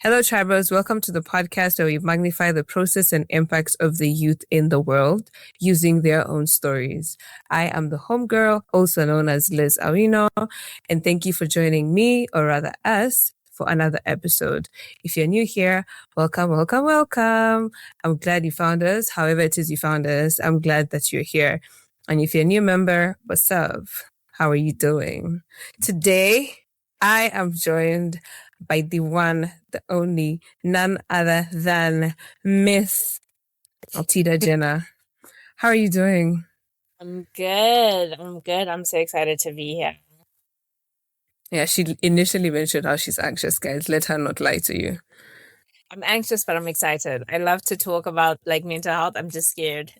Hello, Tribers. Welcome to the podcast where we magnify the process and impacts of the youth in the world using their own stories. I am the homegirl, also known as Liz Awino, and thank you for joining me, or rather us, for another episode. If you're new here, welcome, welcome, welcome. I'm glad you found us. However it is you found us, I'm glad that you're here. And if you're a new member, what's up? How are you doing? Today, I am joined by the one, the only, none other than Miss Atida Jena. How are you doing? I'm good. I'm so excited to be here. Yeah, she initially mentioned how she's anxious, guys. Let her not lie to you. I'm anxious, but I'm excited. I love to talk about mental health. I'm just scared.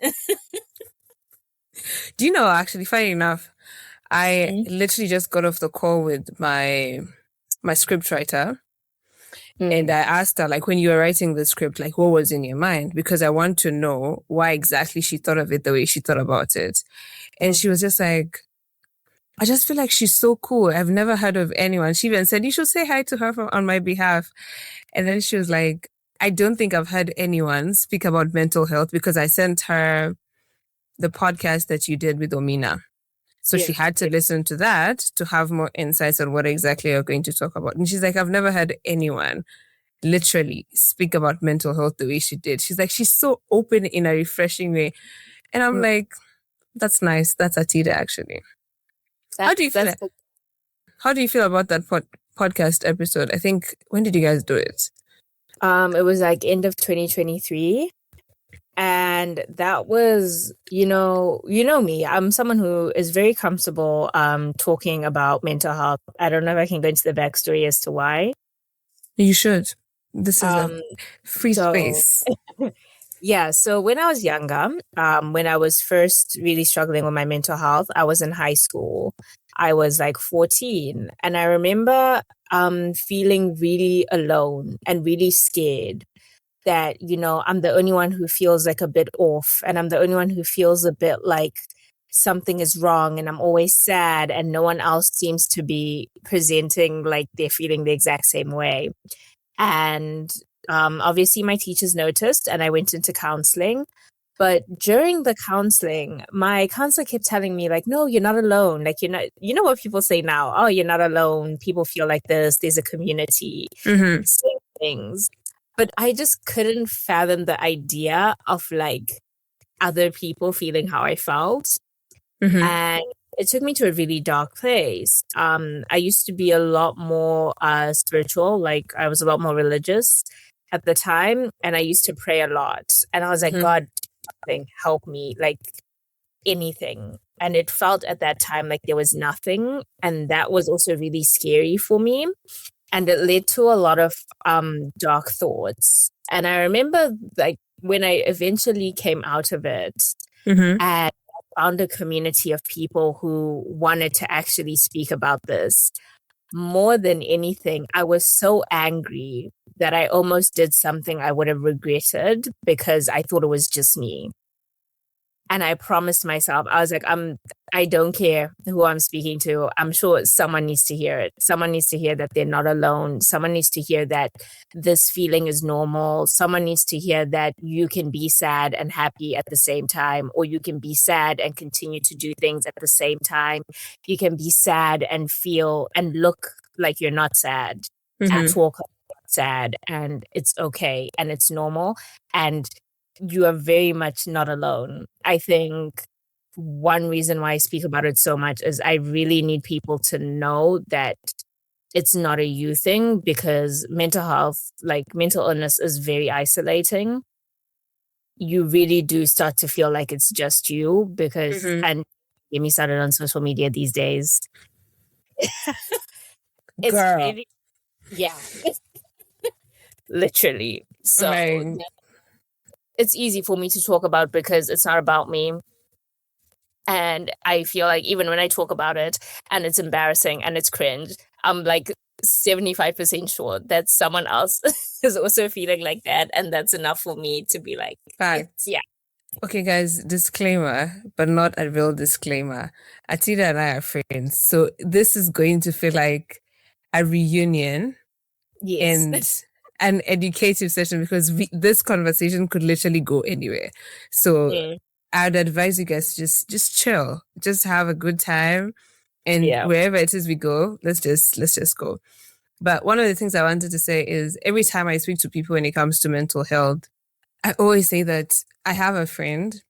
Do you know, actually, funny enough, I literally just got off the call with my script writer. And I asked her, like, when you were writing the script, like, what was in your mind? Because I want to know why exactly she thought of it the way she thought about it. And she was just like, I just feel like she's so cool. I've never heard of anyone. She even said, you should say hi to her on my behalf. And then she was like, I don't think I've heard anyone speak about mental health because I sent her the podcast that you did with Omina. So she had to listen to that to have more insights on what exactly you're going to talk about. And she's like, I've never heard anyone literally speak about mental health the way she did. She's like, she's so open in a refreshing way. And I'm like, that's nice. That's Atida, actually. How do you feel? How do you feel about that podcast episode? I think, when did you guys do it? It was like end of 2023. And that was, you know me. I'm someone who is very comfortable talking about mental health. I don't know if I can go into the backstory as to why. You should. This is a free space. Yeah, so when I was younger, when I was first really struggling with my mental health, I was in high school. I was like 14, and I remember feeling really alone and really scared that, I'm the only one who feels like a bit off, and I'm the only one who feels a bit like something is wrong, and I'm always sad, and no one else seems to be presenting like they're feeling the exact same way. And obviously my teachers noticed, and I went into counseling. But during the counseling, my counselor kept telling me, like, no, you're not alone. Like, you're not, you know what people say now? Oh, you're not alone. People feel like this. There's a community. Same things. But I just couldn't fathom the idea of like other people feeling how I felt. And it took me to a really dark place. I used to be a lot more spiritual, like I was a lot more religious at the time, and I used to pray a lot. And I was like, God, help me, like anything. And it felt at that time like there was nothing. And that was also really scary for me. And it led to a lot of dark thoughts. And I remember like when I eventually came out of it and found a community of people who wanted to actually speak about this. More than anything, I was so angry that I almost did something I would have regretted because I thought it was just me. And I promised myself, I was like, I don't care who I'm speaking to. I'm sure someone needs to hear it. Someone needs to hear that they're not alone. Someone needs to hear that this feeling is normal. Someone needs to hear that you can be sad and happy at the same time, or you can be sad and continue to do things at the same time. You can be sad and feel and look like you're not sad and talk like you're not sad, and it's okay and it's normal. And you are very much not alone. I think one reason why I speak about it so much is I really need people to know that it's not a you thing, because mental health, like mental illness, is very isolating. You really do start to feel like it's just you because, and get me started on social media these days. It's Girl. really, yeah, literally. So it's easy for me to talk about because it's not about me. And I feel like even when I talk about it and it's embarrassing and it's cringe, I'm like 75% sure that someone else is also feeling like that. And that's enough for me to be like, yeah. Okay, guys, disclaimer, but not a real disclaimer. Atida and I are friends. So this is going to feel like a reunion. Yes. And an educative session because this conversation could literally go anywhere. So I'd advise you guys to just chill, just have a good time, and wherever it is we go, let's just go. But one of the things I wanted to say is every time I speak to people when it comes to mental health, I always say that I have a friend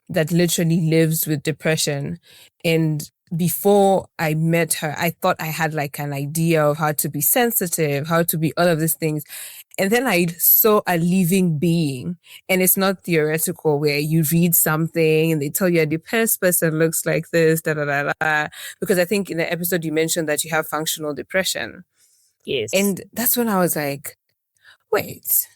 that literally lives with depression. And before I met her, I thought I had like an idea of how to be sensitive, how to be all of these things. And then I saw a living being, and it's not theoretical where you read something and they tell you a depressed person looks like this, da da da da. Because I think in the episode you mentioned that you have functional depression. Yes. And that's when I was like, wait,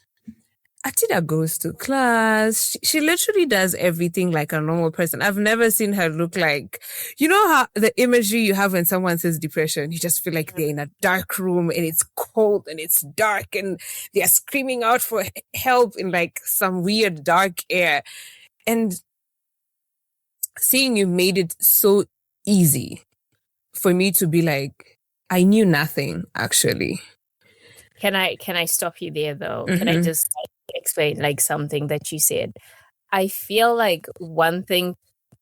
Atida goes to class. She literally does everything like a normal person. I've never seen her look like, you know how the imagery you have when someone says depression, you just feel like they're in a dark room and it's cold and it's dark and they're screaming out for help in like some weird dark air. And seeing you made it so easy for me to be like, I knew nothing actually. Can I stop you there though? Can I just explain like something that you said? I feel like one thing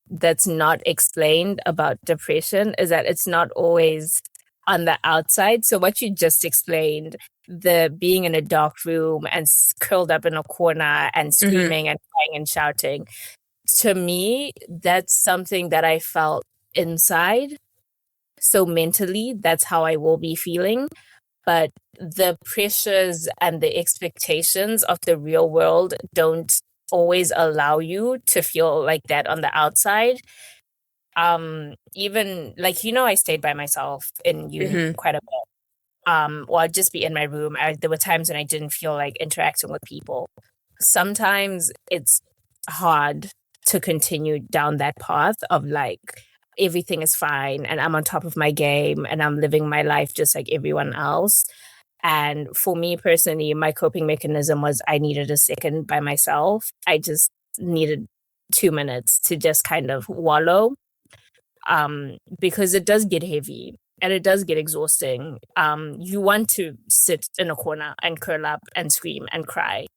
that's not explained about depression is that it's not always on the outside. So what you just explained, the being in a dark room and curled up in a corner and screaming and crying and shouting, to me, that's something that I felt inside. So mentally, that's how I will be feeling. But the pressures and the expectations of the real world don't always allow you to feel like that on the outside. Even like, I stayed by myself in uni quite a bit. Or I'd just be in my room. There were times when I didn't feel like interacting with people. Sometimes it's hard to continue down that path of like, everything is fine and I'm on top of my game and I'm living my life just like everyone else. And for me personally, my coping mechanism was I needed a second by myself. I just needed 2 minutes to just kind of wallow, because it does get heavy and it does get exhausting. You want to sit in a corner and curl up and scream and cry.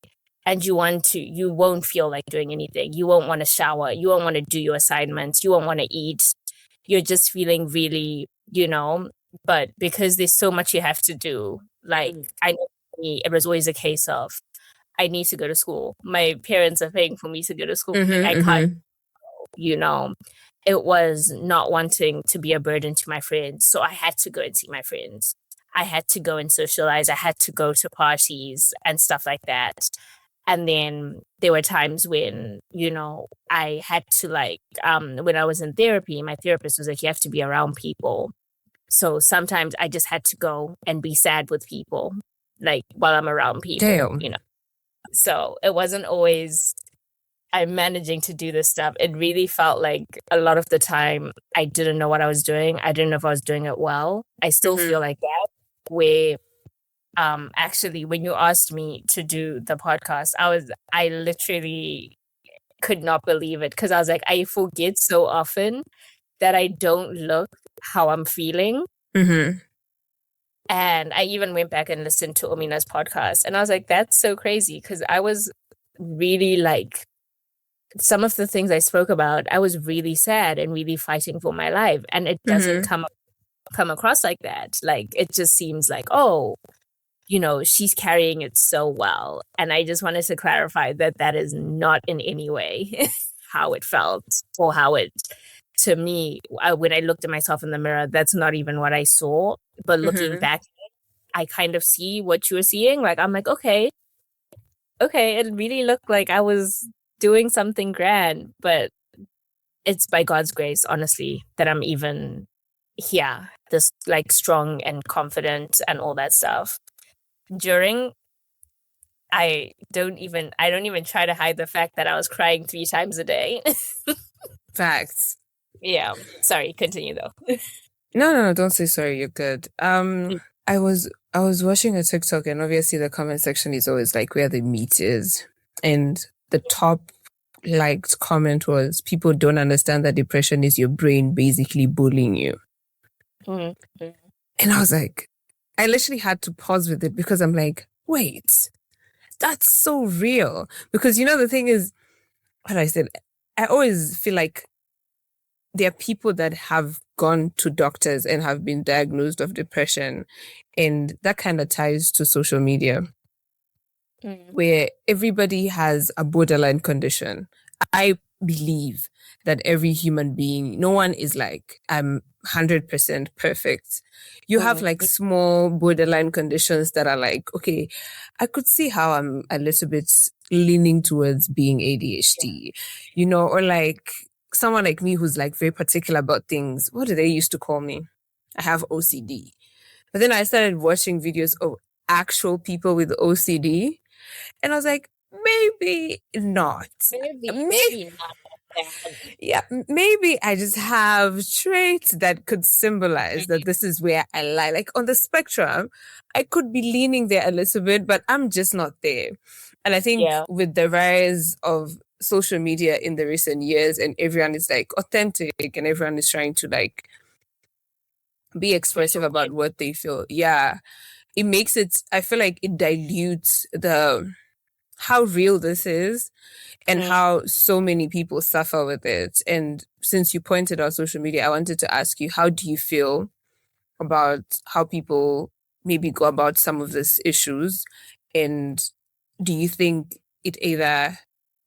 And you won't feel like doing anything. You won't want to shower. You won't want to do your assignments. You won't want to eat. You're just feeling really, but because there's so much you have to do, like, I know for me, it was always a case of, I need to go to school. My parents are paying for me to go to school. I can't, it was not wanting to be a burden to my friends. So I had to go and see my friends. I had to go and socialize. I had to go to parties and stuff like that. And then there were times when, I had to like, when I was in therapy, my therapist was like, you have to be around people. So sometimes I just had to go and be sad with people, like while I'm around people, So it wasn't always I'm managing to do this stuff. It really felt like a lot of the time I didn't know what I was doing. I didn't know if I was doing it well. I still feel like that, where actually when you asked me to do the podcast, I literally could not believe it, because I was like, I forget so often that I don't look how I'm feeling. And I even went back and listened to Omina's podcast, and I was like, that's so crazy, because I was really like, some of the things I spoke about, I was really sad and really fighting for my life, and it doesn't come across like that. Like, it just seems like, oh, she's carrying it so well. And I just wanted to clarify that that is not in any way how it felt, or how it, to me, when I looked at myself in the mirror, that's not even what I saw. But looking back, I kind of see what you were seeing. Like, I'm like, okay, it really looked like I was doing something grand, but it's by God's grace, honestly, that I'm even here, this like strong and confident and all that stuff. During, I don't even try to hide the fact that I was crying 3 times a day. Facts. Yeah. Sorry, continue though. No, don't say sorry. You're good. I was watching a TikTok, and obviously the comment section is always like where the meat is. And the top liked comment was, people don't understand that depression is your brain basically bullying you. And I was like, I literally had to pause with it, because I'm like, wait, that's so real. Because the thing is, what I said, I always feel like there are people that have gone to doctors and have been diagnosed of depression, and that kind of ties to social media, where everybody has a borderline condition. I believe that every human being, no one is like, I'm 100% perfect. You have like small borderline conditions that are like, okay, I could see how I'm a little bit leaning towards being ADHD, or like someone like me who's like very particular about things. What do they used to call me? I have OCD. But then I started watching videos of actual people with OCD, and I was like, maybe not. Maybe not that. Yeah, maybe I just have traits that could symbolize that this is where I lie. Like on the spectrum, I could be leaning there a little bit, but I'm just not there. And I think Yeah. with the rise of social media in the recent years, and everyone is like authentic and everyone is trying to like be expressive about what they feel. Yeah. It makes it, I feel like it dilutes the how real this is and how so many people suffer with it. And since you pointed out social media, I wanted to ask you, how do you feel about how people maybe go about some of these issues? And do you think it either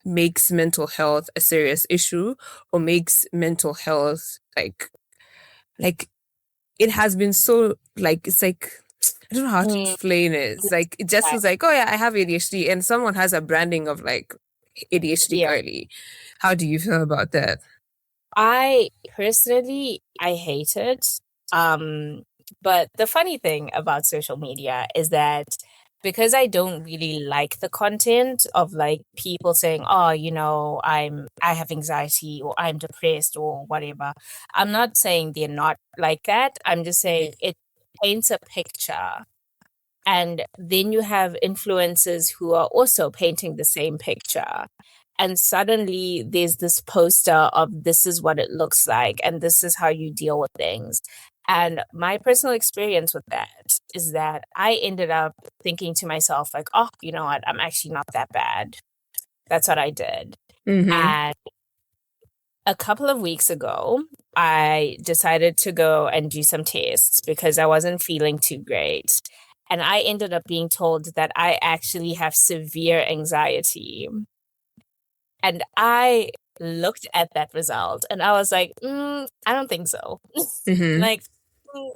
makes mental health a serious issue or makes mental health like it has been so like it's like I don't know how to explain it. It's like it just was like, oh yeah, I have ADHD, and someone has a branding of like ADHD Yeah. girly. How do you feel about that? I personally, I hate it. But the funny thing about social media is that because I don't really like the content of like people saying, oh, I have anxiety or I'm depressed or whatever. I'm not saying they're not like that. I'm just saying it paints a picture. And then you have influencers who are also painting the same picture. And suddenly there's this poster of this is what it looks like and this is how you deal with things. And my personal experience with that is that I ended up thinking to myself, like, oh, you know what? I'm actually not that bad. That's what I did. Mm-hmm. And a couple of weeks ago, I decided to go and do some tests because I wasn't feeling too great. And I ended up being told that I actually have severe anxiety. And I looked at that result and I was like, I don't think so. Mm-hmm. Like, mm,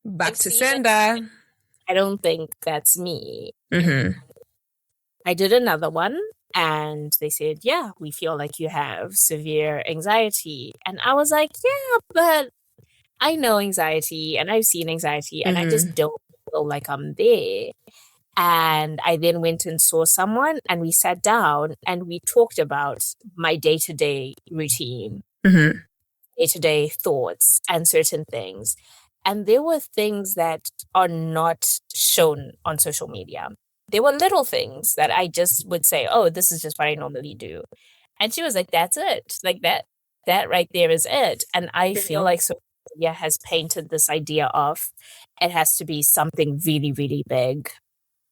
Back I've to seen it. sender. I don't think that's me. Mm-hmm. I did another one and they said, yeah, we feel like you have severe anxiety. And I was like, yeah, but I know anxiety and I've seen anxiety and I Mm-hmm. just don't feel like I'm there. And I then went and saw someone and we sat down and we talked about my day to day routine, Mm-hmm. day to day thoughts, and certain things. And there were things that are not shown on social media. There were little things that I just would say, oh, this is just what I normally do. And she was like, that's it. Like that right there is it. And I feel like social media has painted this idea of it has to be something really, really big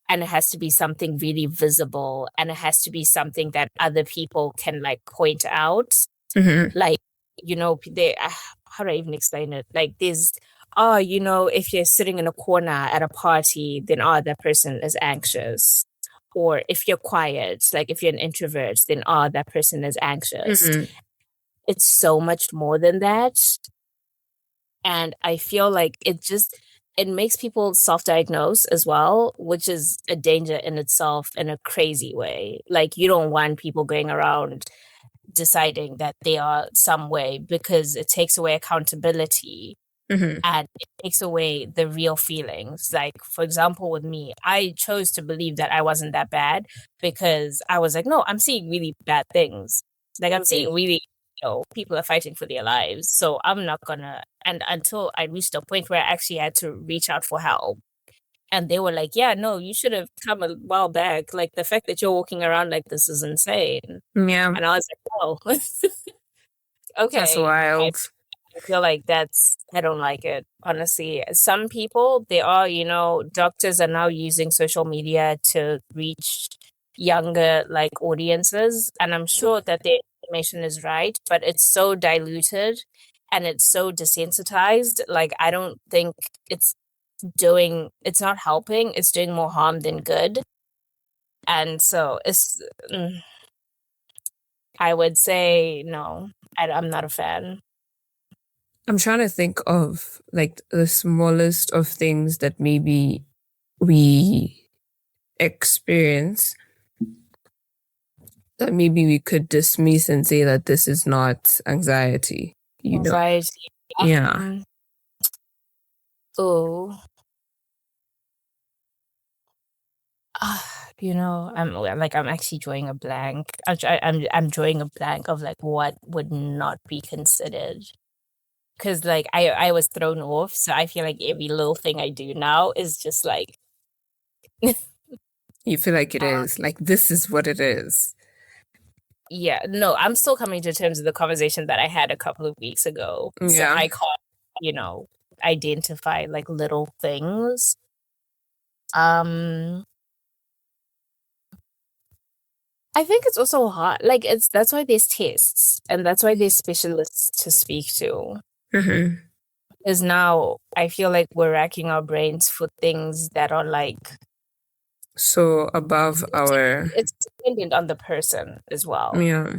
and it has to be something really visible and it has to be something that other people can like point out. Mm-hmm. Like, they how do I even explain it? Like there's if you're sitting in a corner at a party, then that person is anxious. Or if you're quiet, like if you're an introvert, then that person is anxious. Mm-hmm. It's so much more than that. And I feel like it makes people self-diagnose as well, which is a danger in itself in a crazy way. Like you don't want people going around deciding that they are some way because it takes away accountability Mm-hmm. and it takes away the real feelings. Like, for example, with me, I chose to believe that I wasn't that bad because I was like, no, I'm seeing really bad things. Like, I'm seeing really, people are fighting for their lives. So I'm not gonna. And until I reached a point where I actually had to reach out for help. And they were like, yeah, no, you should have come a while back. Like, the fact that you're walking around like this is insane. Yeah, And I was like, oh, that's okay. wild. I feel like I don't like it, honestly. Some people, they are, doctors are now using social media to reach younger like audiences. And I'm sure that the information is right, but it's so diluted and it's so desensitized. Like, I don't think it's not helping, it's doing more harm than good. And so I would say no, I'm not a fan. I'm trying to think of like the smallest of things that maybe we experience that maybe we could dismiss and say that this is not anxiety, Anxiety. Yeah. Oh. I'm actually drawing a blank. I'm drawing a blank of like what would not be considered. Because like I was thrown off, so I feel like every little thing I do now is just like You feel like it is. Like this is what it is. yeah, no, I'm still coming to terms with the conversation that I had a couple of weeks ago. So Yeah. I can't, identify like little things. I think it's also hard. Like that's why there's tests and that's why there's specialists to speak to. Mm-hmm. Because now I feel like we're racking our brains for things that are like so above our it's dependent on the person as well. yeah.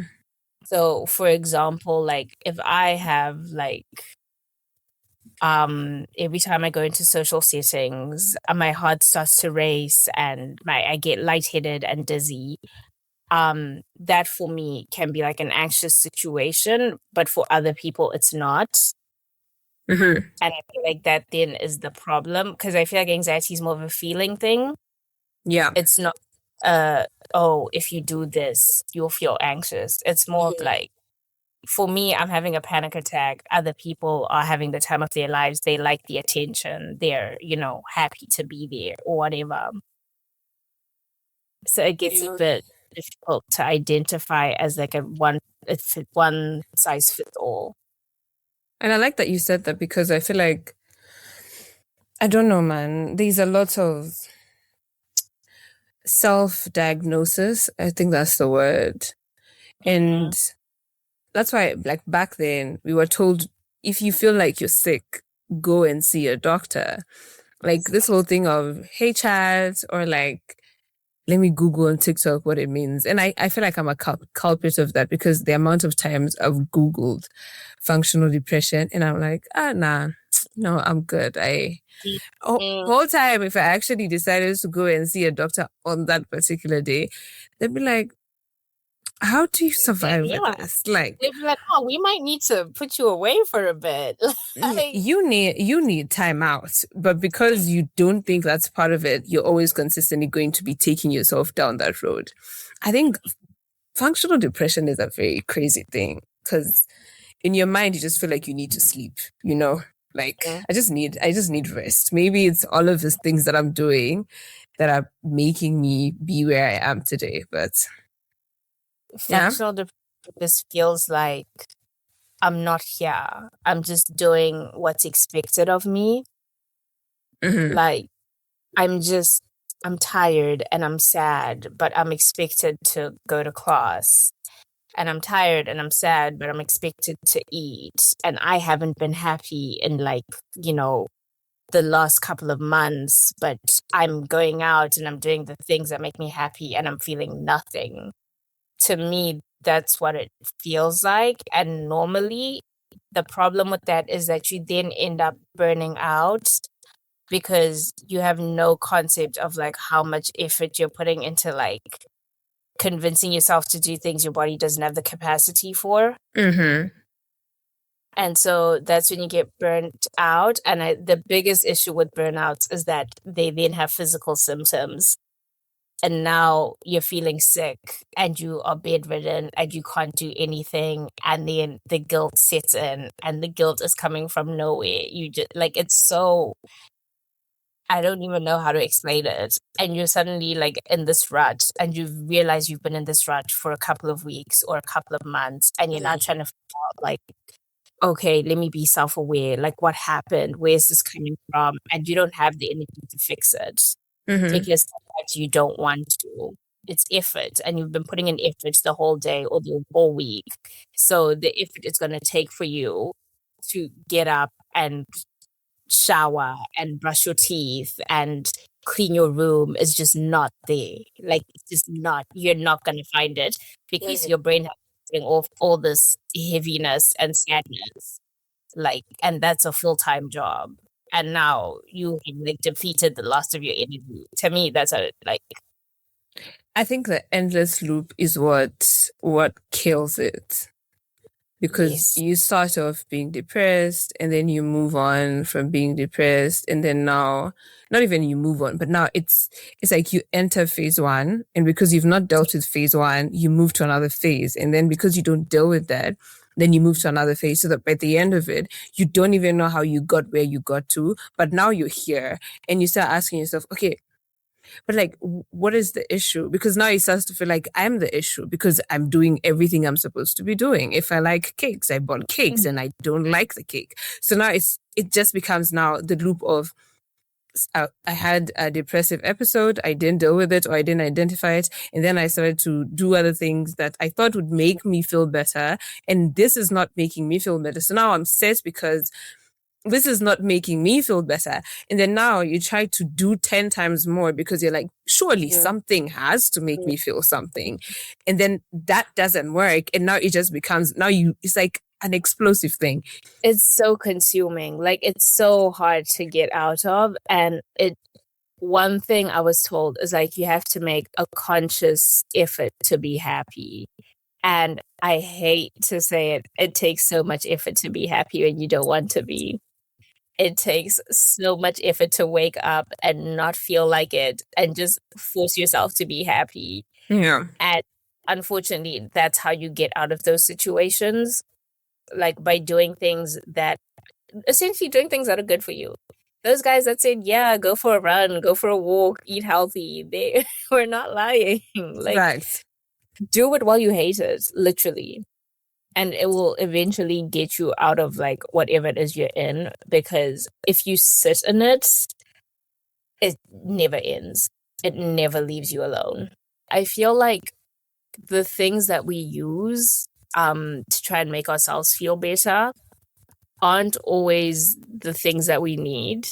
So for example, like if I have like every time I go into social settings, my heart starts to race and I get lightheaded and dizzy. That for me can be like an anxious situation, but for other people it's not. Mm-hmm. And I feel like that then is the problem because I feel like anxiety is more of a feeling thing. Yeah. It's not if you do this, you'll feel anxious. It's more of like for me, I'm having a panic attack. Other people are having the time of their lives. They like the attention. They're, happy to be there or whatever. So it gets a bit difficult to identify as like one size fits all. And I like that you said that because I feel like I don't know, man. There's a lot of self-diagnosis. I think that's the word. And that's why, like back then, we were told if you feel like you're sick, go and see a doctor. Like this whole thing of, hey, Chad, or like, let me Google on TikTok what it means. And I feel like I'm a culprit of that because the amount of times I've Googled functional depression and I'm like, nah, no, I'm good. Whole time, if I actually decided to go and see a doctor on that particular day, they'd be like, how do you survive with this? Like, they'd be like, oh, we might need to put you away for a bit. you need time out, but because you don't think that's part of it, you're always consistently going to be taking yourself down that road. I think functional depression is a very crazy thing because in your mind you just feel like you need to sleep, like I just need rest. Maybe it's all of the things that I'm doing that are making me be where I am today, but functional depression just feels like I'm not here. I'm just doing what's expected of me. Mm-hmm. Like I'm tired and I'm sad, but I'm expected to go to class. And I'm tired and I'm sad, but I'm expected to eat. And I haven't been happy in like, the last couple of months, but I'm going out and I'm doing the things that make me happy and I'm feeling nothing. To me, that's what it feels like. And normally, the problem with that is that you then end up burning out because you have no concept of like how much effort you're putting into like convincing yourself to do things your body doesn't have the capacity for. Mm-hmm. And so that's when you get burnt out. And the biggest issue with burnouts is that they then have physical symptoms. And now you're feeling sick and you are bedridden and you can't do anything. And then the guilt sets in and the guilt is coming from nowhere. You just like, it's so, I don't even know how to explain it. And you're suddenly like in this rut and you realize you've been in this rut for a couple of weeks or a couple of months and you're now trying to figure out like, okay, let me be self-aware. Like, what happened? Where's this coming from? And you don't have the energy to fix it. Take Mm-hmm. a step that you don't want to. It's effort, and you've been putting in effort the whole day or the whole week. So the effort it's going to take for you to get up and shower and brush your teeth and clean your room is just not there. Like, it's just not, you're not going to find it because your brain has been off all this heaviness and sadness. Like, and that's a full-time job. And now you have like depleted the last of your energy. To me, that's a like, I think the endless loop is what kills it. Because yes. you start off being depressed and then you move on from being depressed, and then now not even you move on, but now it's like you enter phase one, and because you've not dealt with phase one, you move to another phase, and then because you don't deal with that, then you move to another phase, so that by the end of it you don't even know how you got where you got to, but now you're here and you start asking yourself, okay, but like, what is the issue? Because now it starts to feel like I'm the issue because I'm doing everything I'm supposed to be doing. If I like cakes, I bought cakes and I don't like the cake. So now it just becomes now the loop of I had a depressive episode, I didn't deal with it or I didn't identify it. And then I started to do other things that I thought would make me feel better. And this is not making me feel better. So now I'm sad because this is not making me feel better. And then now you try to do 10 times more because you're like, surely something has to make me feel something. And then that doesn't work. And now it just becomes, it's like an explosive thing. It's so consuming. Like, it's so hard to get out of. And one thing I was told is like, you have to make a conscious effort to be happy. And I hate to say it, it takes so much effort to be happy when you don't want to be. It takes so much effort to wake up and not feel like it and just force yourself to be happy. Yeah. And unfortunately, that's how you get out of those situations. Like, by doing things that essentially doing things that are good for you. Those guys that said, yeah, go for a run, go for a walk, eat healthy, they were not lying. Like, Right. do it while you hate it, literally. And it will eventually get you out of like whatever it is you're in, because if you sit in it, it never ends. It never leaves you alone. I feel like the things that we use to try and make ourselves feel better aren't always the things that we need.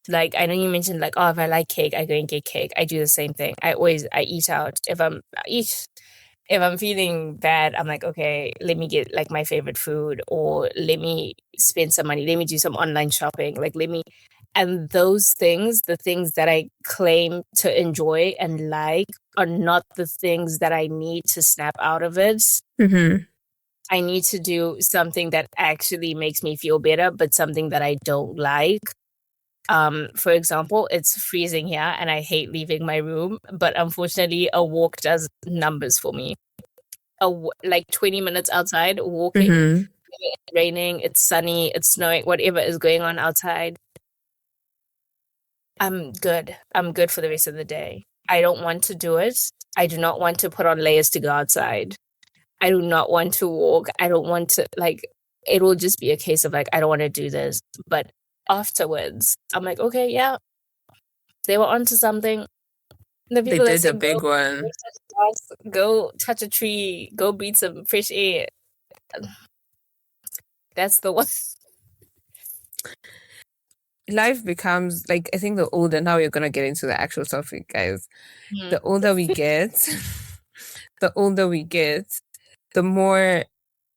Like, I know you mentioned like, oh, if I like cake, I go and get cake. I do the same thing. I eat out. If I'm feeling bad, I'm like, okay, let me get like my favorite food, or let me spend some money. Let me do some online shopping. Like, and those things, the things that I claim to enjoy and like, are not the things that I need to snap out of it. Mm-hmm. I need to do something that actually makes me feel better, but something that I don't like. For example, it's freezing here and I hate leaving my room, but unfortunately a walk does numbers for me. Like 20 minutes outside walking, Mm-hmm. it's raining, it's sunny, it's snowing, whatever is going on outside, I'm good. I'm good for the rest of the day. I don't want to do it. I do not want to put on layers to go outside. I do not want to walk. I don't want to, like, it will just be a case of like, I don't want to do this. But afterwards, I'm like, okay, yeah, they were onto something. The They people that did a say, big one. touch the grass, go touch a tree, go breathe some fresh air. That's the one. Life becomes like, I think the older, now you're gonna get into the actual topic, guys. The older we get, the older we get, the more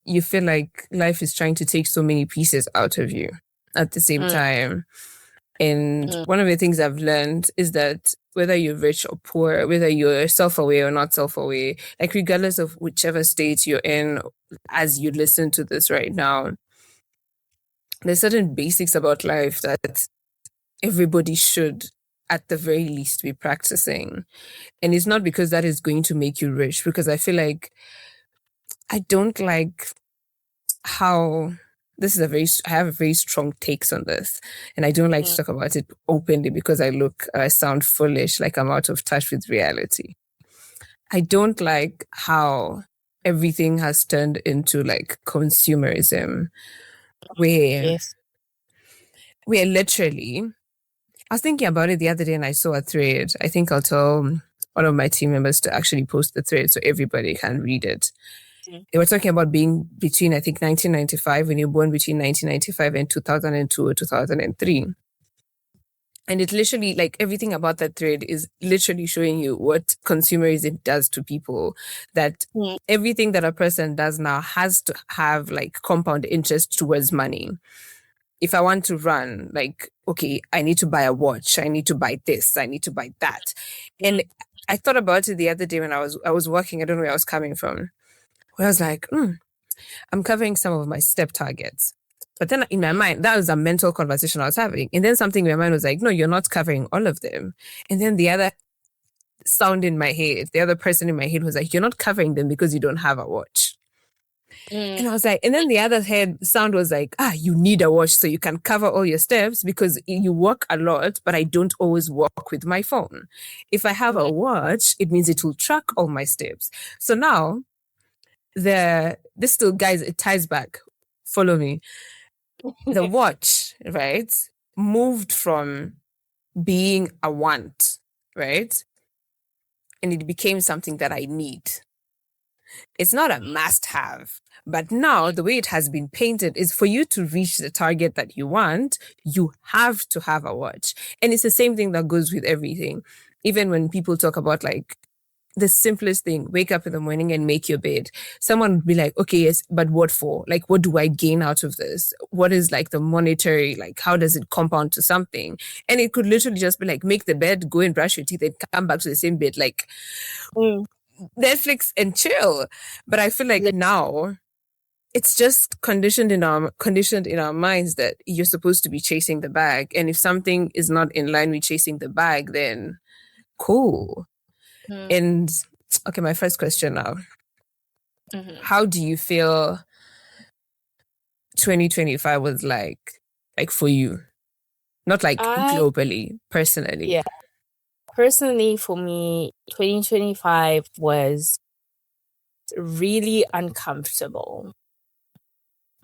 you feel like life is trying to take so many pieces out of you at the same time. And one of the things I've learned is that whether you're rich or poor, whether you're self-aware or not self-aware, like regardless of whichever state you're in as you listen to this right now, there's certain basics about life that everybody should at the very least be practicing. And it's not because that is going to make you rich, because I feel like I don't like how I have a very strong takes on this, and I don't like to talk about it openly because I sound foolish, like I'm out of touch with reality. I don't like how everything has turned into like consumerism, where Yes. we're literally, I was thinking about it the other day and I saw a thread. I think I'll tell one of my team members to actually post the thread so everybody can read it. They were talking about being between, I think, 1995, when you're born between 1995 and 2002 or 2003. And it literally, like, everything about that thread is literally showing you what consumerism does to people. That everything that a person does now has to have, like, compound interest towards money. If I want to run, like, okay, I need to buy a watch, I need to buy this, I need to buy that. And I thought about it the other day when I was working, I don't know where I was coming from. Where I was like, I'm covering some of my step targets. But then in my mind, that was a mental conversation I was having. And then something in my mind was like, no, you're not covering all of them. And then the other sound in my head, the other person in my head was like, you're not covering them because you don't have a watch. And I was like, and then the other head sound was like, you need a watch so you can cover all your steps because you walk a lot, but I don't always walk with my phone. If I have a watch, it means it will track all my steps. So now this still, guys, it ties back. Follow me. The watch, right, moved from being a want, right? And it became something that I need. It's not a must have, but now the way it has been painted is for you to reach the target that you want, you have to have a watch. And it's the same thing that goes with everything. Even when people talk about, like, the simplest thing, wake up in the morning and make your bed. Someone would be like, okay, yes, but what for? Like, what do I gain out of this? What is, like, the monetary, like, how does it compound to something? And it could literally just be like, make the bed, go and brush your teeth and come back to the same bed, like Netflix and chill. But I feel like now it's just conditioned in our minds that you're supposed to be chasing the bag. And if something is not in line with chasing the bag, then cool. And okay, my first question now. How do you feel 2025 was like for you? Not like globally, personally. Yeah. Personally, for me, 2025 was really uncomfortable.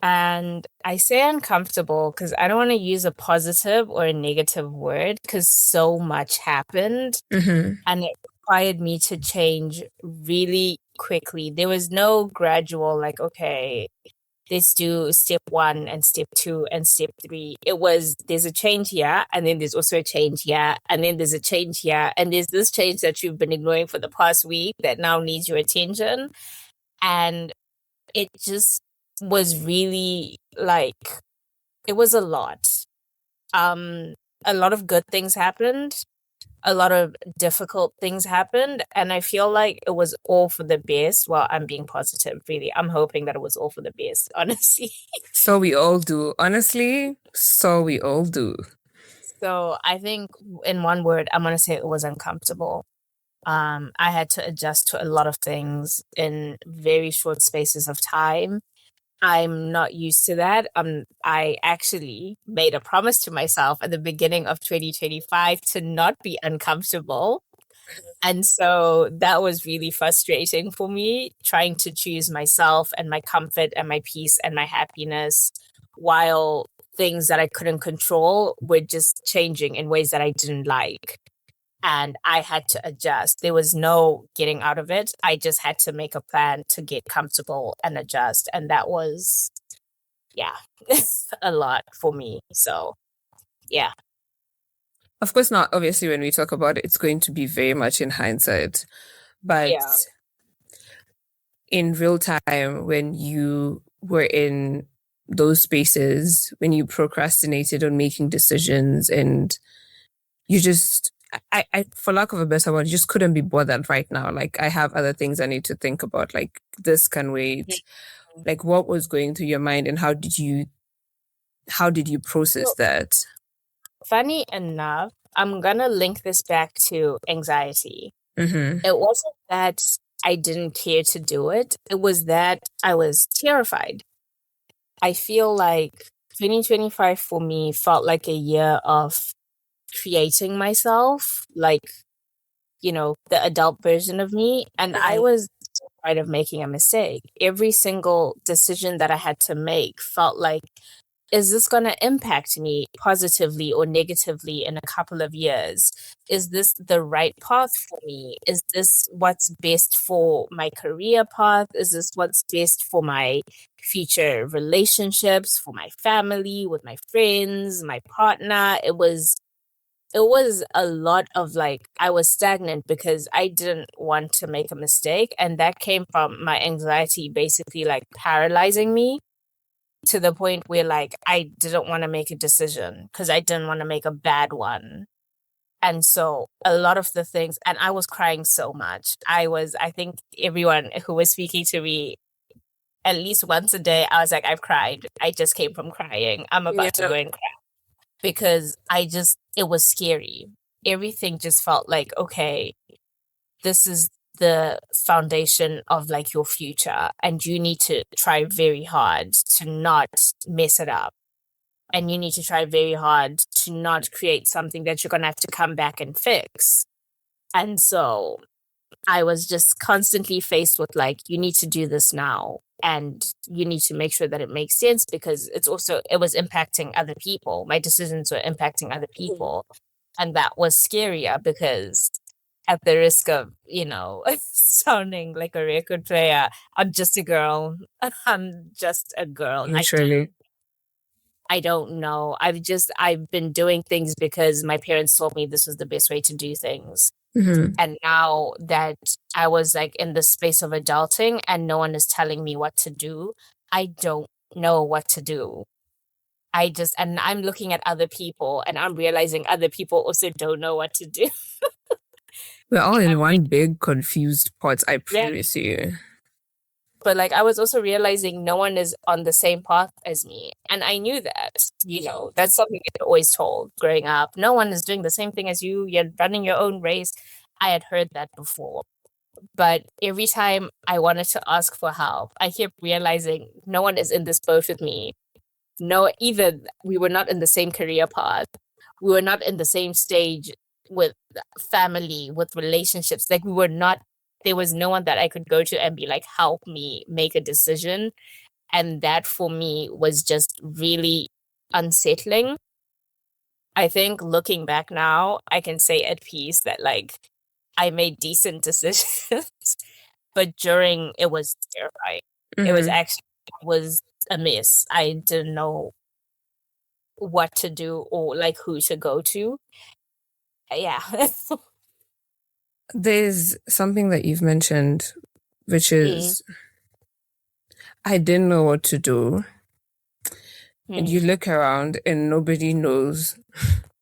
And I say uncomfortable because I don't want to use a positive or a negative word because so much happened and it required me to change really quickly. There was no gradual, like, okay, let's do step 1 and step 2 and step 3. It was, there's a change here, and then there's also a change here, and then there's a change here, and there's this change that you've been ignoring for the past week that now needs your attention. And it just was really like, it was a lot. A lot of good things happened. A lot of difficult things happened, and I feel like it was all for the best. Well, I'm being positive, really. I'm hoping that it was all for the best, honestly. So we all do. Honestly, so we all do. So I think in one word, I'm going to say it was uncomfortable. I had to adjust to a lot of things in very short spaces of time. I'm not used to that. I actually made a promise to myself at the beginning of 2025 to not be uncomfortable. And so that was really frustrating for me, trying to choose myself and my comfort and my peace and my happiness while things that I couldn't control were just changing in ways that I didn't like. And I had to adjust. There was no getting out of it. I just had to make a plan to get comfortable and adjust. And that was, a lot for me. So, yeah. Of course not. Obviously, when we talk about it, it's going to be very much in hindsight. But in real time, when you were in those spaces, when you procrastinated on making decisions and you just, I for lack of a better word, just couldn't be bothered right now. Like, I have other things I need to think about. Like, this can wait. Like, what was going through your mind and how did you process that? Funny enough, I'm going to link this back to anxiety. It wasn't that I didn't care to do it. It was that I was terrified. I feel like 2025 for me felt like a year of creating myself, like, the adult version of me. And I was afraid of making a mistake. Every single decision that I had to make felt like is this going to impact me positively or negatively in a couple of years? Is this the right path for me? Is this what's best for my career path? Is this what's best for my future relationships, for my family, with my friends, my partner? It was a lot of like, I was stagnant because I didn't want to make a mistake. And that came from my anxiety basically like paralyzing me to the point where like I didn't want to make a decision because I didn't want to make a bad one. And so a lot of the things, and I was crying so much. I think everyone who was speaking to me at least once a day, I was like, I've cried. I just came from crying. I'm about to Yeah. go and cry because it was scary. Everything just felt like, okay, this is the foundation of like your future, and you need to try very hard to not mess it up. And you need to try very hard to not create something that you're going to have to come back and fix. And so I was just constantly faced with like, you need to do this now. And you need to make sure that it makes sense because it was impacting other people. My decisions were impacting other people. And that was scarier because at the risk of, sounding like a record player, I'm just a girl. I'm just a girl. Literally. I don't know. I've been doing things because my parents told me this was the best way to do things. Mm-hmm. And now that I was like in the space of adulting and no one is telling me what to do, I don't know what to do. And I'm looking at other people and I'm realizing other people also don't know what to do. We're all in one big confused pot, I Yeah. promise you. But like I was also realizing no one is on the same path as me. And I knew that, that's something I always told growing up. No one is doing the same thing as you. You're running your own race. I had heard that before. But every time I wanted to ask for help, I kept realizing no one is in this boat with me. No, either we were not in the same career path. We were not in the same stage with family, with relationships. Like there was no one that I could go to and be like, help me make a decision. And that for me was just really unsettling. I think looking back now, I can say at peace that like I made decent decisions, but during it was terrifying. Mm-hmm. It was a mess. I didn't know what to do or like who to go to. Yeah. There's something that you've mentioned, which is I didn't know what to do. And you look around and nobody knows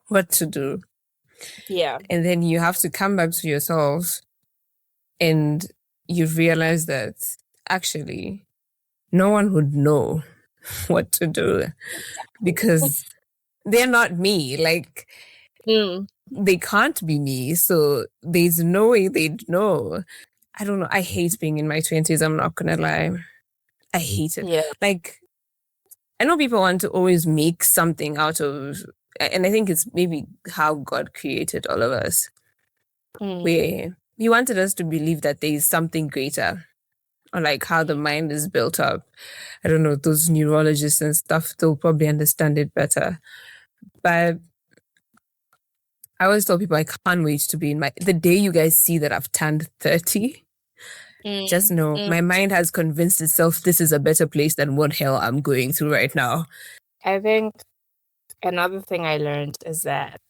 what to do. Yeah. And then you have to come back to yourself and you realize that actually no one would know what to do because they're not me. Like, they can't be me. So there's no way they'd know. I don't know. I hate being in my 20s. I'm not going to lie. I hate it. Yeah. Like, I know people want to always make something out of, and I think it's maybe how God created all of us. Where He wanted us to believe that there is something greater, or like how the mind is built up. I don't know, those neurologists and stuff, they'll probably understand it better. But I always tell people I can't wait to be the day you guys see that I've turned 30, just know my mind has convinced itself this is a better place than what hell I'm going through right now. I think another thing I learned is that,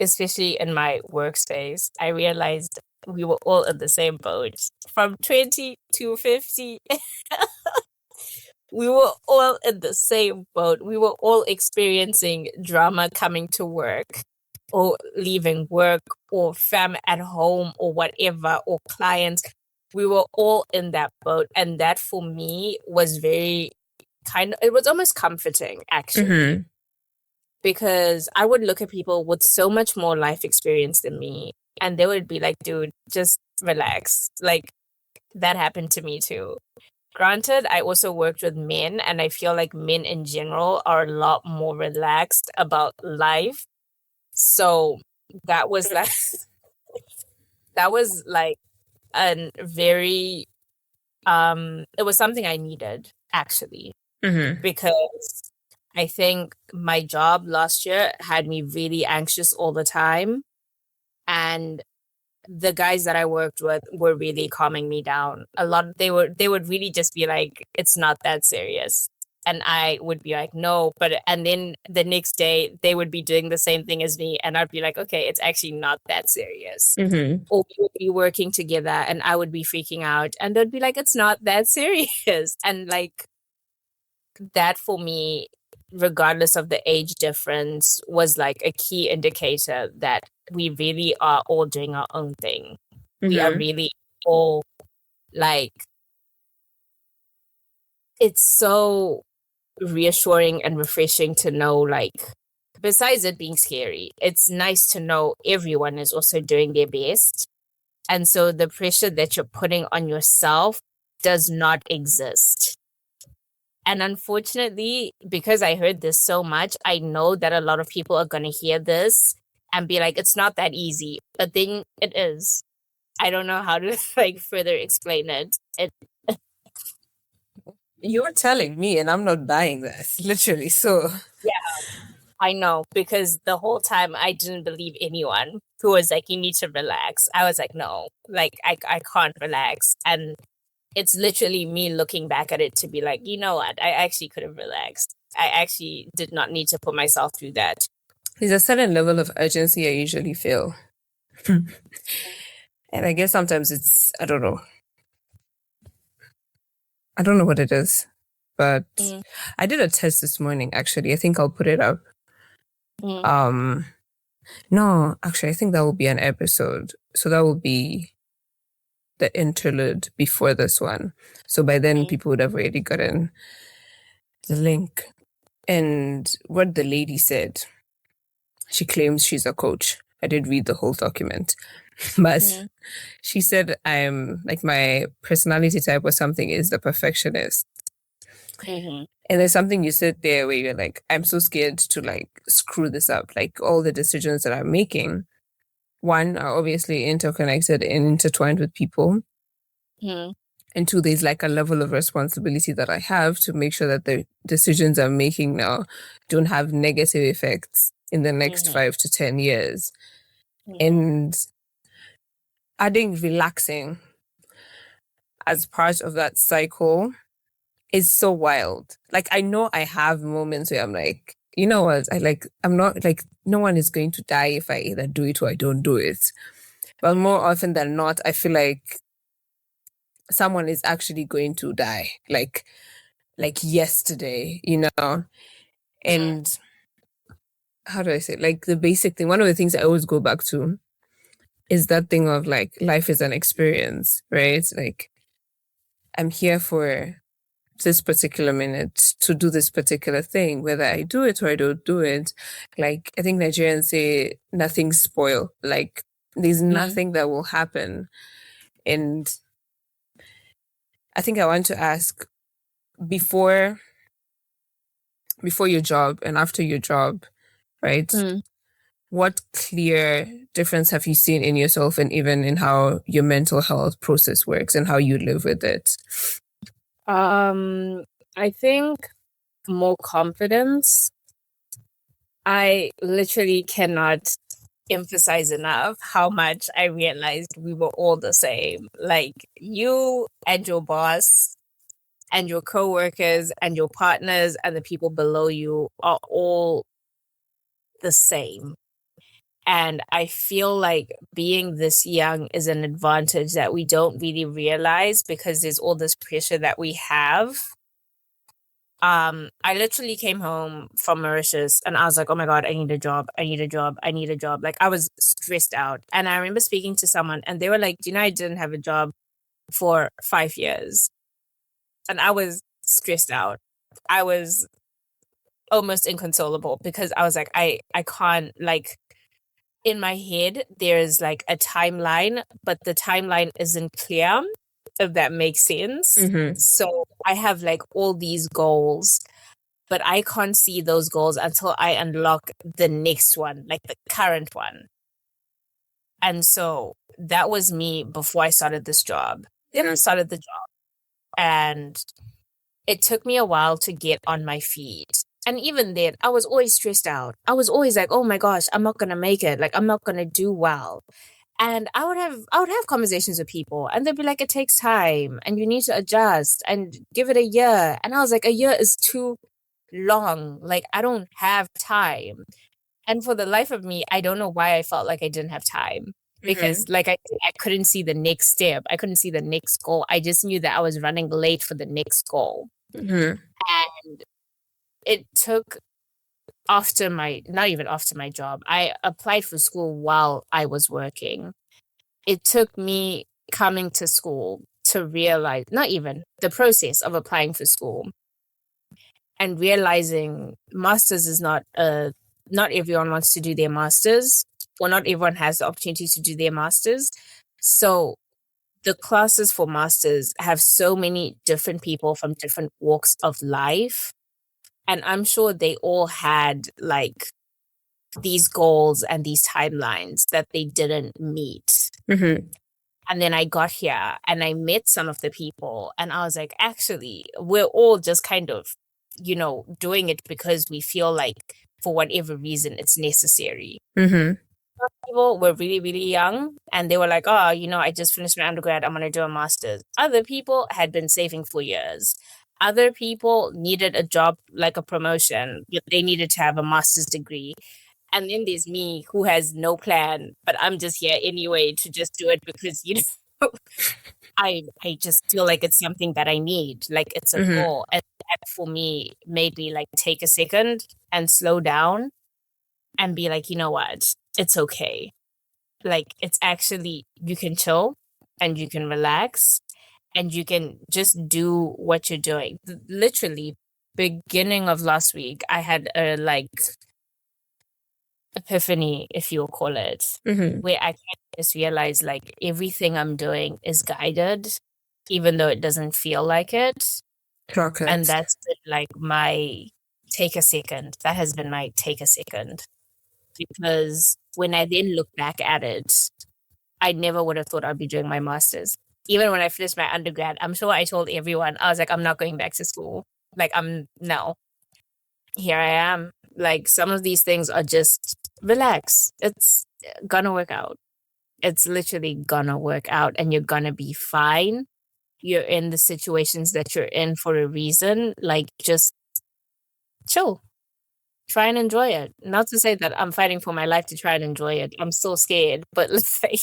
especially in my workspace, I realized we were all in the same boat. From 20 to 50, we were all in the same boat. We were all experiencing drama coming to work or leaving work or fam at home or whatever, or clients. We were all in that boat. And that for me was it was almost comforting, actually. Because I would look at people with so much more life experience than me, and they would be like, dude, just relax. Like, that happened to me too. Granted, I also worked with men, and I feel like men in general are a lot more relaxed about life. So that was like, that was like a very, it was something I needed, actually. because I think my job last year had me really anxious all the time. And the guys that I worked with were really calming me down. They would really just be like, it's not that serious. And I would be like, no, and then the next day they would be doing the same thing as me. And I'd be like, okay, it's actually not that serious. Or we would be working together and I would be freaking out and they'd be like, it's not that serious. And like that for me, regardless of the age difference, was like a key indicator that we really are all doing our own thing. We are really all like, it's so reassuring and refreshing to know, like, besides it being scary, it's nice to know everyone is also doing their best. And so the pressure that you're putting on yourself does not exist. And unfortunately, because I heard this so much, I know that a lot of people are going to hear this and be like, it's not that easy. But then it is. I don't know how to like further explain it. You're telling me, and I'm not buying that, literally. So, Yeah, I know, because the whole time I didn't believe anyone who was like, you need to relax. I was like, no, like, I can't relax. And it's literally me looking back at it to be like, you know what? I actually could have relaxed. I actually did not need to put myself through that. there's a certain level of urgency I usually feel. And I guess sometimes it's, I don't know. I don't know what it is. But I did a test this morning, actually. I think I'll put it up. No, actually, I think that will be an episode. So that will be the interlude before this one. So by then, people would have already gotten the link. And what the lady said, she claims she's a coach. I did read the whole document. But she said I'm like, my personality type or something is the perfectionist. And there's something you said there where you're like, I'm so scared to like screw this up. Like all the decisions that I'm making, one, are obviously interconnected and intertwined with people. And two, there's like a level of responsibility that I have to make sure that the decisions I'm making now don't have negative effects in the next 5 to 10 years. And adding relaxing as part of that cycle is so wild. Like, I know I have moments where I'm like, you know what? I'm not like, no one is going to die if I either do it or I don't do it. But more often than not, I feel like someone is actually going to die. Like yesterday, you know? And how do I say it? Like the basic thing, one of the things I always go back to is that thing of like, life is an experience, right? Like, I'm here for this particular minute to do this particular thing, whether I do it or I don't do it. Like, I think Nigerians say nothing's spoiled. Like, there's nothing that will happen. And I think I want to ask, before your job and after your job, right? What clear difference have you seen in yourself and even in how your mental health process works and how you live with it? I think more confidence. I literally cannot emphasize enough how much I realized we were all the same. Like, you and your boss and your coworkers and your partners and the people below you are all the same. And I feel like being this young is an advantage that we don't really realize because there's all this pressure that we have. I literally came home from Mauritius and I was like, oh my God, I need a job. I need a job. I need a job. Like, I was stressed out. And I remember speaking to someone and they were like, do you know, I didn't have a job for 5 years. And I was stressed out. I was almost inconsolable because I was like, I can't, like, in my head, there's like a timeline, but the timeline isn't clear, if that makes sense. So I have like all these goals, but I can't see those goals until I unlock the next one, like the current one. And so that was me before I started this job. Then I started the job and it took me a while to get on my feet. And even then, I was always stressed out. I was always like, oh my gosh, I'm not gonna make it. Like, I'm not gonna do well. And I would have conversations with people and they'd be like, it takes time and you need to adjust and give it a year. And I was like, a year is too long. Like, I don't have time. And for the life of me, I don't know why I felt like I didn't have time. Because like I couldn't see the next step. I couldn't see the next goal. I just knew that I was running late for the next goal. And it took not even after my job, I applied for school while I was working. It took me coming to school to realize, not even the process of applying for school and realizing masters is not everyone wants to do their masters, or not everyone has the opportunity to do their masters. So the classes for masters have so many different people from different walks of life. And I'm sure they all had like these goals and these timelines that they didn't meet. And then I got here and I met some of the people and I was like, actually, we're all just kind of, doing it because we feel like for whatever reason it's necessary. Some people were really, really young and they were like, oh, I just finished my undergrad, I'm going to do a master's. Other people had been saving for years. Other people needed a job, like a promotion. They needed to have a master's degree. And then there's me who has no plan, but I'm just here anyway to just do it because, I just feel like it's something that I need. Like it's a goal. And that for me made me like take a second and slow down and be like, you know what? It's okay. Like it's actually, you can chill and you can relax and you can just do what you're doing. Literally, beginning of last week, I had a like epiphany, if you'll call it, where I just realized like everything I'm doing is guided, even though it doesn't feel like it. And that's been like my take a second. That has been my take a second. Because when I then look back at it, I never would have thought I'd be doing my master's. Even when I finished my undergrad, I'm sure I told everyone, I was like, I'm not going back to school. Like, no. Here I am. Like, some of these things are just relax. It's gonna work out. It's literally gonna work out and you're gonna be fine. You're in the situations that you're in for a reason. Like, just chill. Try and enjoy it. Not to say that I'm fighting for my life to try and enjoy it. I'm still scared, but let's say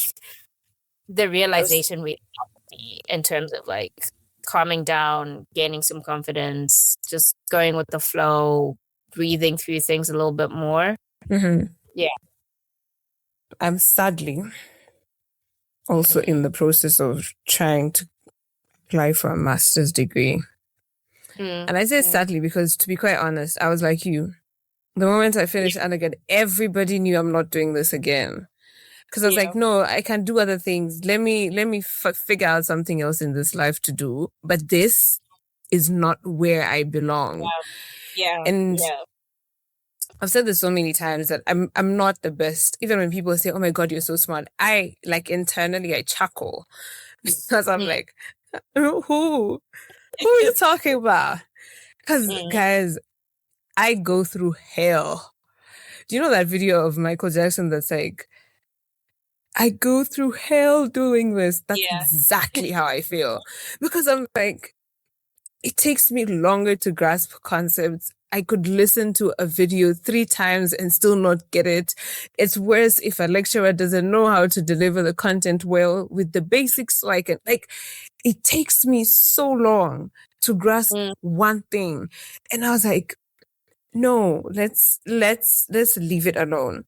the realization really helped me in terms of like calming down, gaining some confidence, just going with the flow, breathing through things a little bit more. Yeah. I'm sadly also in the process of trying to apply for a master's degree. And I say sadly because, to be quite honest, I was like you. The moment I finished undergrad, everybody knew I'm not doing this again. Because I was like, no, I can do other things. Let me figure out something else in this life to do. But this is not where I belong. And I've said this so many times that I'm not the best. Even when people say, oh my God, you're so smart, I like internally I chuckle because I'm like, who are you talking about? Because guys, I go through hell. Do you know that video of Michael Jackson that's like, I go through hell doing this? That's exactly how I feel. Because I'm like, it takes me longer to grasp concepts. I could listen to a video 3 times and still not get it. It's worse if a lecturer doesn't know how to deliver the content well with the basics. So I can, like, it takes me so long to grasp one thing. And I was like, no, let's leave it alone.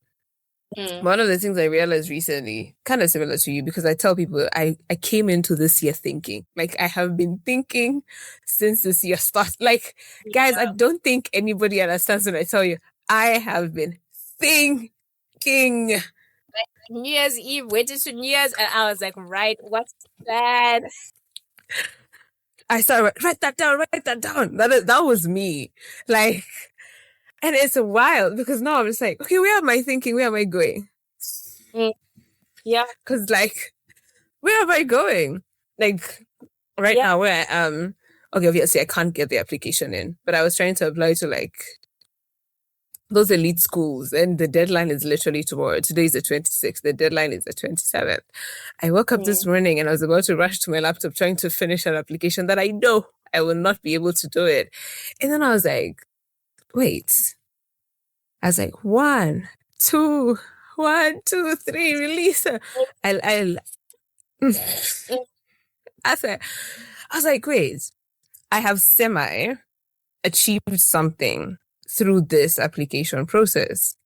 One of the things I realized recently, kind of similar to you, because I tell people I came into this year thinking. Like, I have been thinking since this year started. Like, guys, I don't think anybody understands when I tell you, I have been thinking. New Year's Eve, waited to New Year's, and I was like, right, what's that? I started, write that down. That was me. Like, and it's wild because now I'm just like, okay, where am I thinking? Where am I going? Yeah. Because, like, where am I going? Like, right now, where I am, okay, obviously I can't get the application in, but I was trying to apply to like those elite schools, and the deadline is literally tomorrow. Today is the 26th. The deadline is the 27th. I woke up this morning and I was about to rush to my laptop trying to finish an application that I know I will not be able to do it. And then I was like, wait. I was like, 1, 2, 1, 2, 3, release her. I was like, wait, I have achieved something through this application process.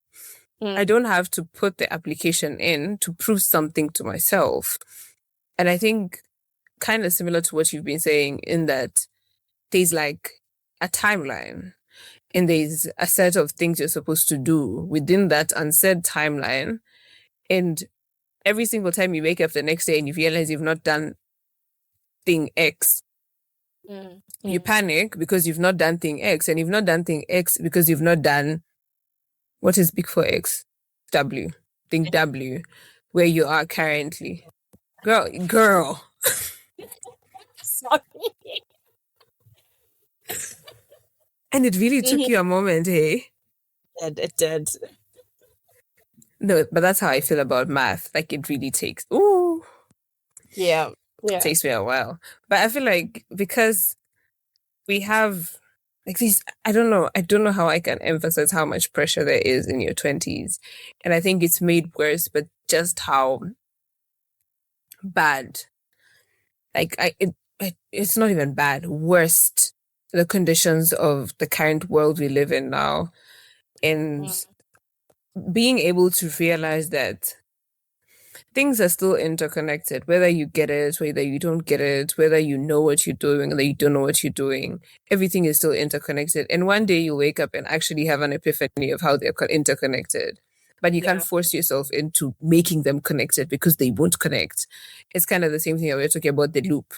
I don't have to put the application in to prove something to myself. And I think kind of similar to what you've been saying, in that there's like a timeline and there's a set of things you're supposed to do within that unsaid timeline. And every single time you wake up the next day and you realize you've not done thing X, you panic because you've not done thing X, and you've not done thing X because you've not done what is big for X? W. Thing W, where you are currently. Girl. Sorry. And it really took you a moment, hey? It did. No, but that's how I feel about math. Like, it really takes, Yeah. it takes me a while. But I feel like because we have like these, I don't know how I can emphasize how much pressure there is in your 20s. And I think it's made worse, but just how bad, like it's not even bad, worst, the conditions of the current world we live in now. And being able to realize that things are still interconnected, whether you get it, whether you don't get it, whether you know what you're doing, whether you don't know what you're doing, everything is still interconnected. And one day you wake up and actually have an epiphany of how they're interconnected. But you can't force yourself into making them connected because they won't connect. It's kind of the same thing that we're talking about, the loop.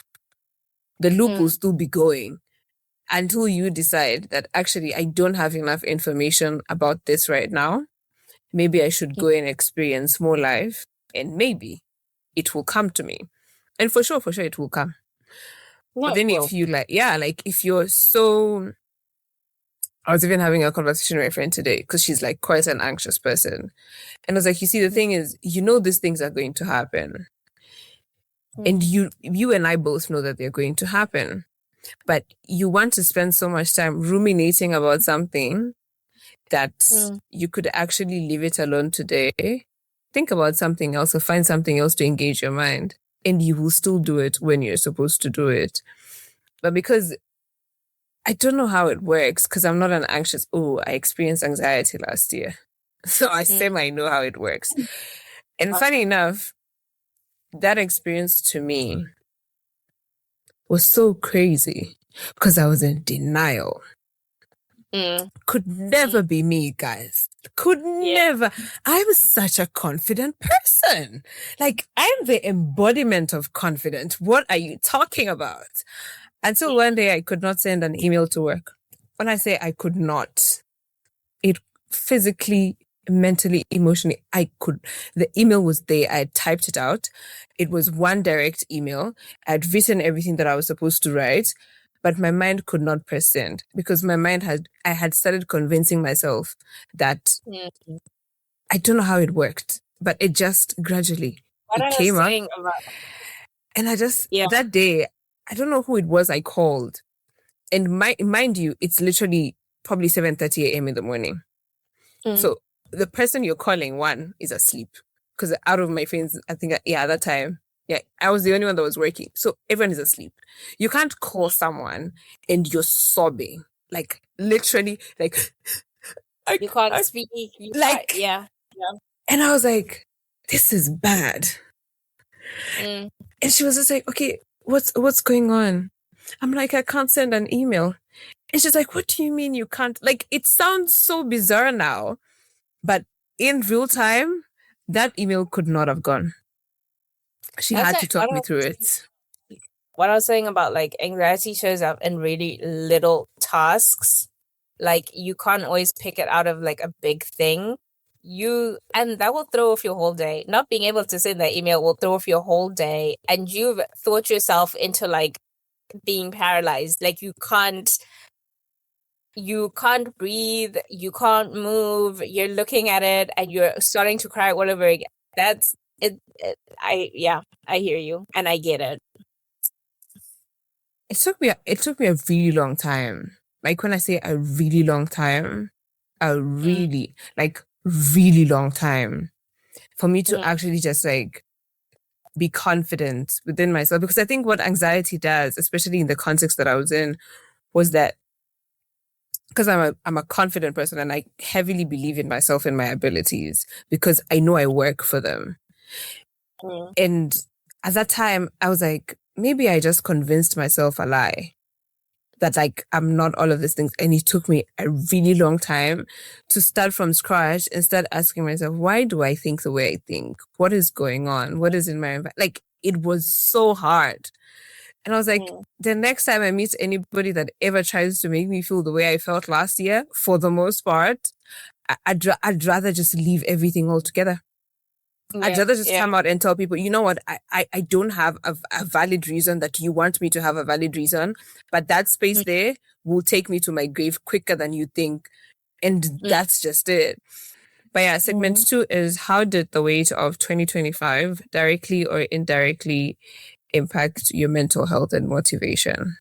The loop will still be going until you decide that actually I don't have enough information about this right now. Maybe I should go and experience more life, and maybe it will come to me. And for sure it will come. But then if you if you're so, I was even having a conversation with my friend today because she's like quite an anxious person. And I was like, you see, the thing is, these things are going to happen. And you and I both know that they're going to happen. But you want to spend so much time ruminating about something that you could actually leave it alone today, think about something else or find something else to engage your mind, and you will still do it when you're supposed to do it. But because I don't know how it works, because I'm not an anxious, I experienced anxiety last year. So I know how it works. And funny enough, that experience to me was so crazy because I was in denial. Could never be me, guys. Could never. I was such a confident person. Like, I'm the embodiment of confidence. What are you talking about? Until one day I could not send an email to work. When I say I could not, it physically, mentally, emotionally, I could. The email was there. I had typed it out. It was one direct email. I had written everything that I was supposed to write. But my mind could not press send because I had started convincing myself that I don't know how it worked, but it just gradually it came up. And I just, that day, I don't know who it was I called. And mind you, it's literally probably 7:30 a.m. in the morning. So the person you're calling, one, is asleep. Because out of my friends, I think, at that time, I was the only one that was working. So everyone is asleep. You can't call someone and you're sobbing. Like, literally, like... You can't speak. And I was like, this is bad. And she was just like, okay, what's going on? I'm like, I can't send an email. And she's like, what do you mean you can't? Like, it sounds so bizarre now. But in real time, that email could not have gone. She had to talk me through it. What I was saying about like anxiety shows up in really little tasks. Like, you can't always pick it out of like a big thing. And that will throw off your whole day. Not being able to send that email will throw off your whole day. And you've thought yourself into like being paralyzed. Like you can't breathe, you can't move, you're looking at it and you're starting to cry all over again. That's it, I hear you and I get it. It took me a really long time. Like when I say a really long time, a really like really long time for me to actually just like be confident within myself. Because I think what anxiety does, especially in the context that I was in, was that because I'm a confident person and I heavily believe in myself and my abilities because I know I work for them. And at that time, I was like, maybe I just convinced myself a lie that like I'm not all of these things. And it took me a really long time to start from scratch and start asking myself, why do I think the way I think? What is going on? What is in my environment? Like it was so hard. And I was like, the next time I meet anybody that ever tries to make me feel the way I felt last year, for the most part, I'd rather just leave everything altogether. I'd rather just come out and tell people, you know what, I don't have a valid reason that you want me to have a valid reason, but that space there will take me to my grave quicker than you think. And that's just it. But yeah, segment 2 is how did the weight of 2025 directly or indirectly impact your mental health and motivation?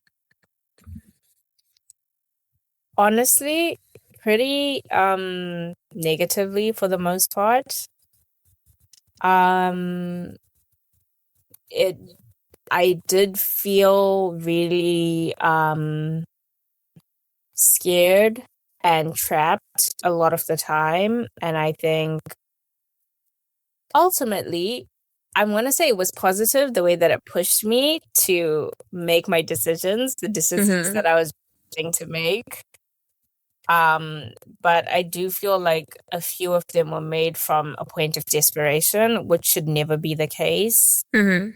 Honestly, pretty negatively for the most part. I did feel really scared and trapped a lot of the time, and I think ultimately I'm going to say it was positive the way that it pushed me to make my decisions, the decisions that I was trying to make. But I do feel like a few of them were made from a point of desperation, which should never be the case. And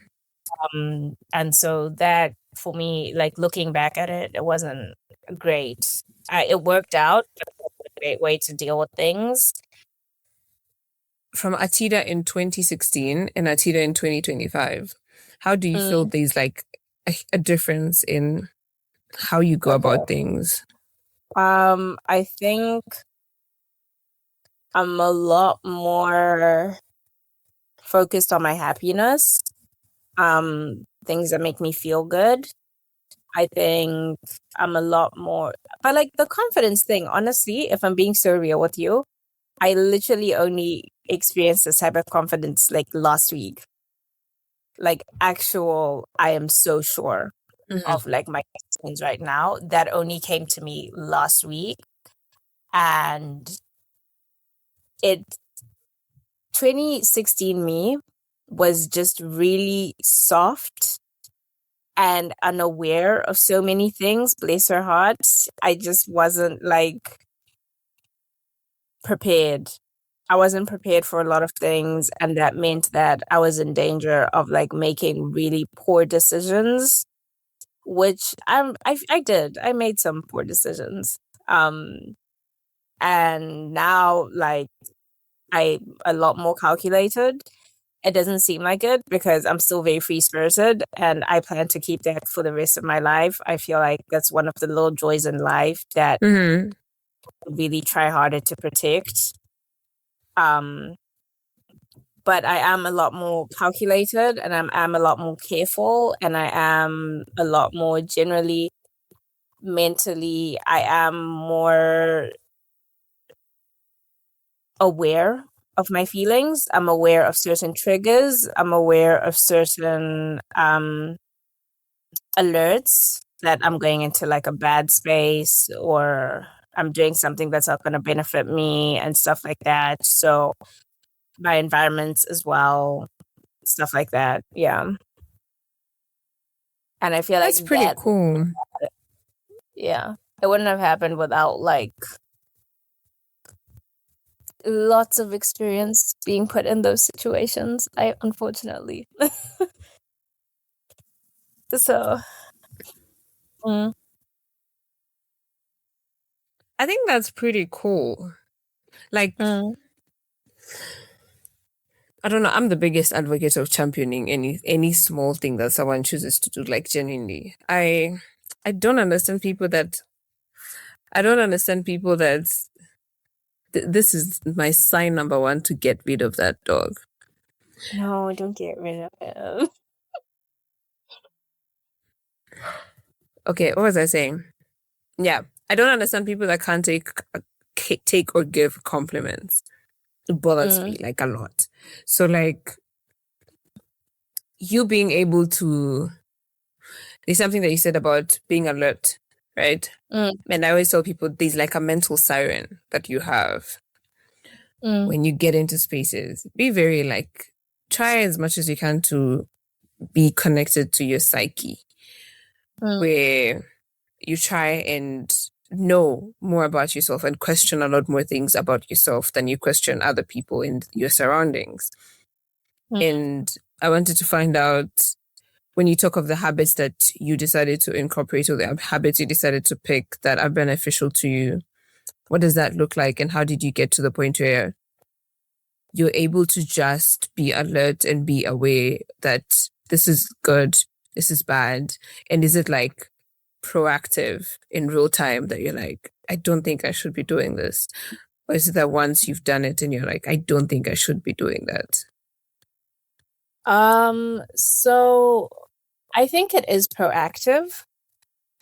so that for me, like looking back at it, it wasn't great. It worked out, but it was a great way to deal with things. From Atida in 2016 and Atida in 2025, how do you feel there's like a difference in how you go about things? I think I'm a lot more focused on my happiness, things that make me feel good. I think I'm a lot more, but like the confidence thing, honestly, if I'm being so real with you, I literally only experienced this type of confidence like last week. Like actual, I am so sure of like my decisions right now. That only came to me last week. And it 2016 me was just really soft and unaware of so many things. Bless her heart. I just wasn't like prepared. I wasn't prepared for a lot of things, and that meant that I was in danger of like making really poor decisions, which I did. I made some poor decisions. And now like I'm a lot more calculated. It doesn't seem like it because I'm still very free spirited and I plan to keep that for the rest of my life. I feel like that's one of the little joys in life that I really try harder to protect. But I am a lot more calculated and I'm a lot more careful and I am a lot more generally mentally, I am more aware of my feelings. I'm aware of certain triggers. I'm aware of certain alerts that I'm going into like a bad space or I'm doing something that's not going to benefit me and stuff like that. So my environments as well, stuff like that. Yeah. And I feel That's like pretty that, cool. yeah, it wouldn't have happened without like lots of experience being put in those situations. I unfortunately. So, I think that's pretty cool. Like I don't know. I'm the biggest advocate of championing any small thing that someone chooses to do, like genuinely. I don't understand people that I don't understand people that this is my sign number one to get rid of that dog. No, don't get rid of him. Okay, what was I saying? Yeah, I don't understand people that can't take or give compliments. It bothers me like a lot. So like you being able to, there's something that you said about being alert, right? And I always tell people there's like a mental siren that you have when you get into spaces. Be very like, try as much as you can to be connected to your psyche, where you try and know more about yourself and question a lot more things about yourself than you question other people in your surroundings. And I wanted to find out, when you talk of the habits that you decided to incorporate or the habits you decided to pick that are beneficial to you, what does that look like? And how did you get to the point where you're able to just be alert and be aware that this is good, this is bad? And is it like proactive in real time that you're like, I don't think I should be doing this? Or is it that once you've done it and you're like, I don't think I should be doing that? So I think it is proactive.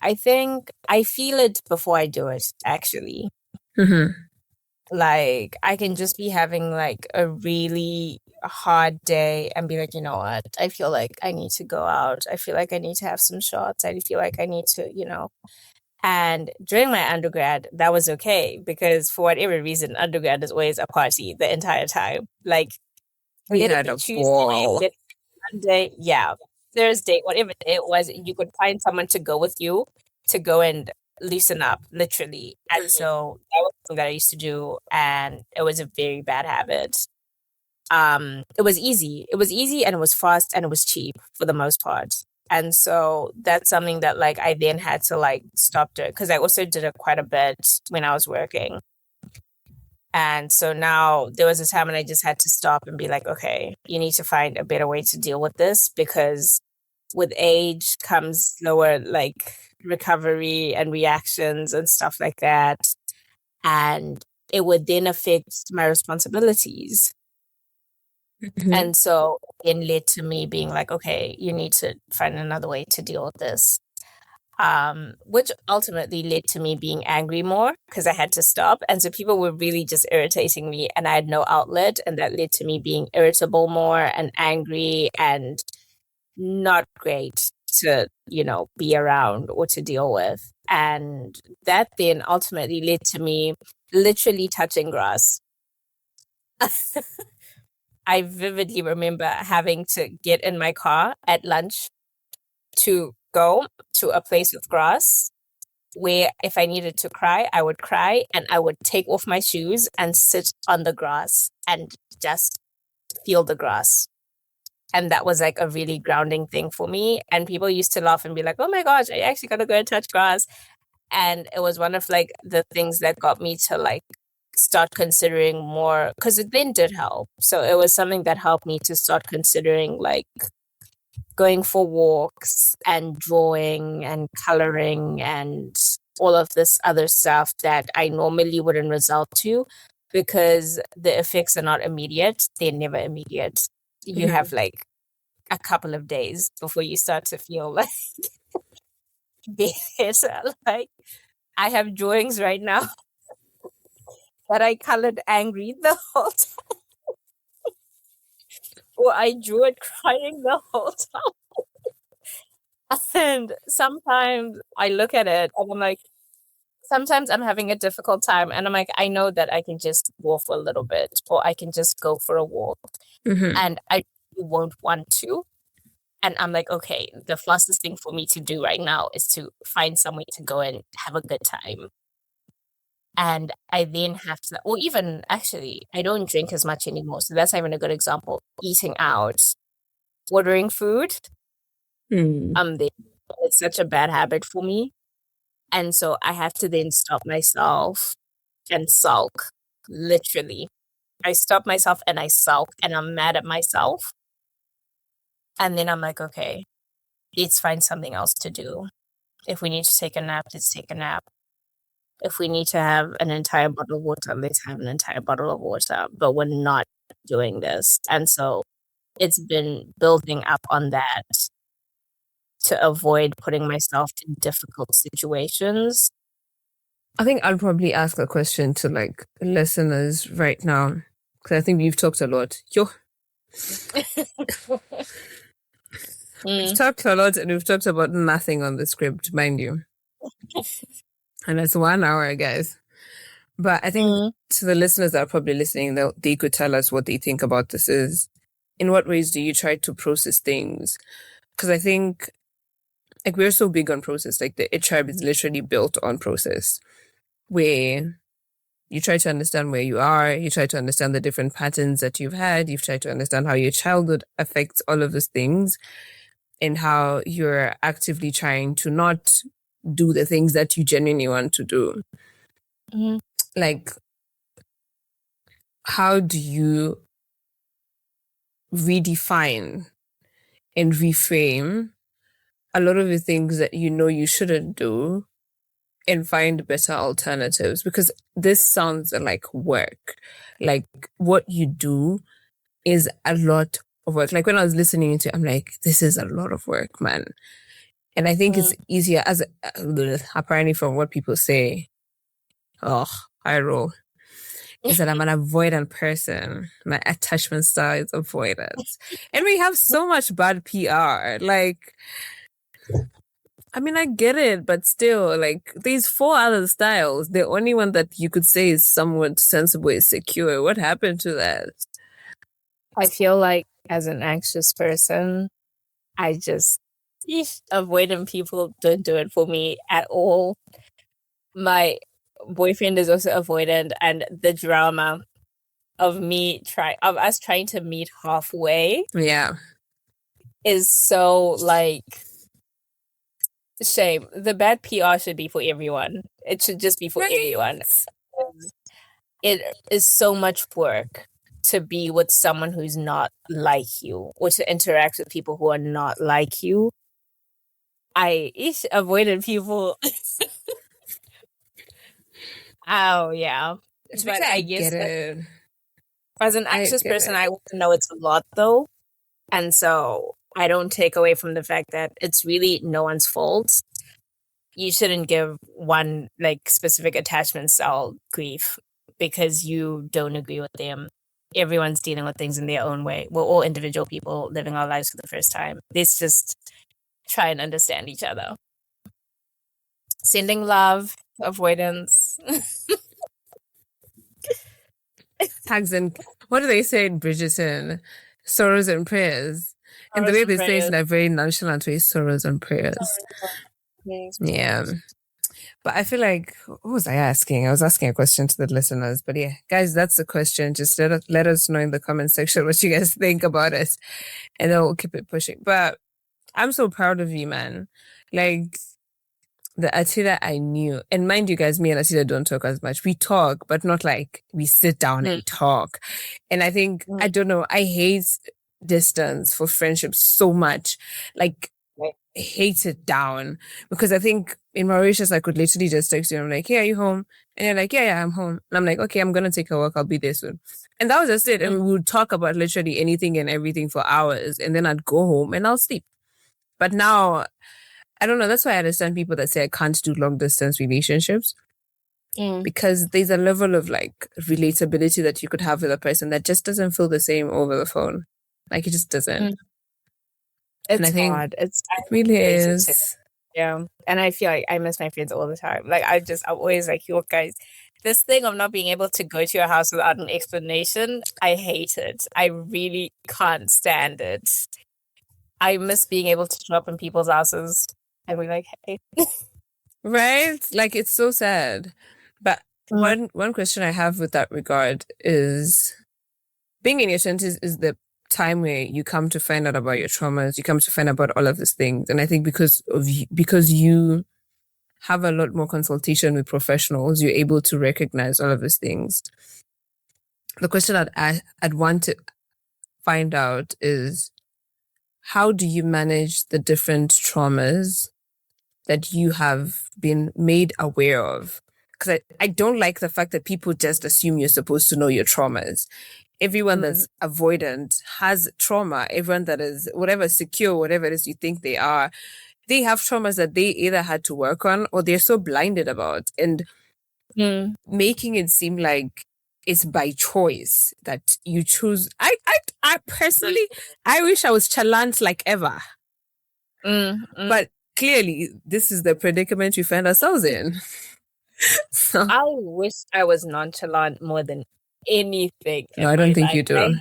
I think I feel it before I do it, actually. Like, I can just be having like a really hard day and be like, you know what? I feel like I need to go out. I feel like I need to have some shots. I feel like I need to, And during my undergrad, that was okay because for whatever reason, undergrad is always a party the entire time. Like, We let it had be a Tuesday, ball. let it be Monday, yeah, Thursday, whatever it was, you could find someone to go with you to go and loosen up, literally. And so that was something that I used to do, and it was a very bad habit. It was easy. It was easy and it was fast and it was cheap for the most part. And so that's something that like I then had to like stop doing because I also did it quite a bit when I was working. And so now there was a time when I just had to stop and be like, okay, you need to find a better way to deal with this because with age comes slower like recovery and reactions and stuff like that. And it would then affect my responsibilities. And so it led to me being like, okay, you need to find another way to deal with this. Which ultimately led to me being angry more because I had to stop. And so people were really just irritating me and I had no outlet. And that led to me being irritable more and angry and not great to, be around or to deal with. And that then ultimately led to me literally touching grass. I vividly remember having to get in my car at lunch to go to a place with grass where if I needed to cry, I would cry and I would take off my shoes and sit on the grass and just feel the grass. And that was like a really grounding thing for me. And people used to laugh and be like, oh my gosh, I actually got to go and touch grass. And it was one of like the things that got me to like start considering more because it then did help. So it was something that helped me to start considering like going for walks and drawing and coloring and all of this other stuff that I normally wouldn't resort to because the effects are not immediate. They're never immediate. You have like a couple of days before you start to feel like better. Like I have drawings right now that I colored angry the whole time. Or I drew it crying the whole time. And sometimes I look at it and I'm like, sometimes I'm having a difficult time and I'm like, I know that I can just go for a little bit or I can just go for a walk. And I won't want to. And I'm like, okay, the fastest thing for me to do right now is to find somewhere to go and have a good time. And I then have to, or even actually, I don't drink as much anymore. So that's even a good example. Eating out, ordering food. It's such a bad habit for me. And so I have to then stop myself and sulk, literally. I stop myself and I sulk and I'm mad at myself. And then I'm like, okay, let's find something else to do. If we need to take a nap, let's take a nap. If we need to have an entire bottle of water, let's have an entire bottle of water. But we're not doing this. And so it's been building up on that to avoid putting myself in difficult situations. I think I'll probably ask a question to like listeners right now, because I think we've talked a lot. We've talked a lot and we've talked about nothing on the script, mind you. And it's 1 hour, guys. But I think to the listeners that are probably listening, they could tell us what they think about this is. In what ways do you try to process things? Because I think like we're so big on process. Like the It Tribe is literally built on process, where you try to understand where you are, you try to understand the different patterns that you've had, you've tried to understand how your childhood affects all of those things, and how you're actively trying to not do the things that you genuinely want to do. Like, how do you redefine and reframe a lot of the things that you know you shouldn't do and find better alternatives? Because this sounds like work. Like what you do is a lot of work. Like when I was listening to it, I'm like, this is a lot of work, man. And I think it's easier as apparently from what people say. Oh, I roll. Is that I'm an avoidant person. My attachment style is avoidance. And we have so much bad PR. Like, I mean, I get it, but still, like, these 4 other styles, the only one that you could say is somewhat sensible is secure. What happened to that? I feel like as an anxious person, I just avoidant people don't do it for me at all. My boyfriend is also avoidant, and the drama of us trying to meet halfway is so like shame. The bad PR should be for everyone. It should just be for everyone. It is so much work to be with someone who's not like you, or to interact with people who are not like you. I avoided people. Oh yeah, but I guess it. As an anxious person, I know it's a lot though, and so I don't take away from the fact that it's really no one's fault. You shouldn't give one like specific attachment style grief because you don't agree with them. Everyone's dealing with things in their own way. We're all individual people living our lives for the first time. Let's just try and understand each other. Sending love, avoidance. Tags and what do they say in Bridgerton? Sorrows and prayers. And the way they say it in a very nonchalant way, sorrows and prayers. Yeah. But I feel like, what was I asking? I was asking a question to the listeners. But yeah, guys, that's the question. Just let us know in the comment section what you guys think about it. And then we'll keep it pushing. But I'm so proud of you, man. Like, the Atida I knew, and mind you guys, me and Atida don't talk as much. We talk, but not like we sit down and talk. And I think, I don't know, I hate distance for friendships so much. Like, hate it down, because I think in Mauritius I could literally just text you and I'm like, hey, are you home? And you're like, yeah, I'm home. And I'm like, okay, I'm gonna take a walk, I'll be there soon. And that was just it. And we would talk about literally anything and everything for hours, and then I'd go home and I'll sleep. But now, I don't know, that's why I understand people that say I can't do long distance relationships, because there's a level of like relatability that you could have with a person that just doesn't feel the same over the phone. Like, it just doesn't. It's hard. It really is. Yeah. And I feel like I miss my friends all the time. Like, I'm always like, you guys, this thing of not being able to go to your house without an explanation, I hate it. I really can't stand it. I miss being able to show up in people's houses and be like, hey. Right? Like, it's so sad. But one question I have with that regard is, being in your 20s is the time where you come to find out about your traumas, you come to find out about all of these things. And I think because you have a lot more consultation with professionals, you're able to recognize all of these things. the question I'd want to find out is, how do you manage the different traumas that you have been made aware of? Because I don't like the fact that people just assume you're supposed to know your traumas. Everyone that's avoidant has trauma. Everyone that is whatever secure, whatever it is you think they are, they have traumas that they either had to work on or they're so blinded about. And making it seem like it's by choice that you choose. I personally, I wish I was chalant like ever. But clearly, this is the predicament we find ourselves in. So, I wish I was nonchalant more than anything. no, I don't think you do.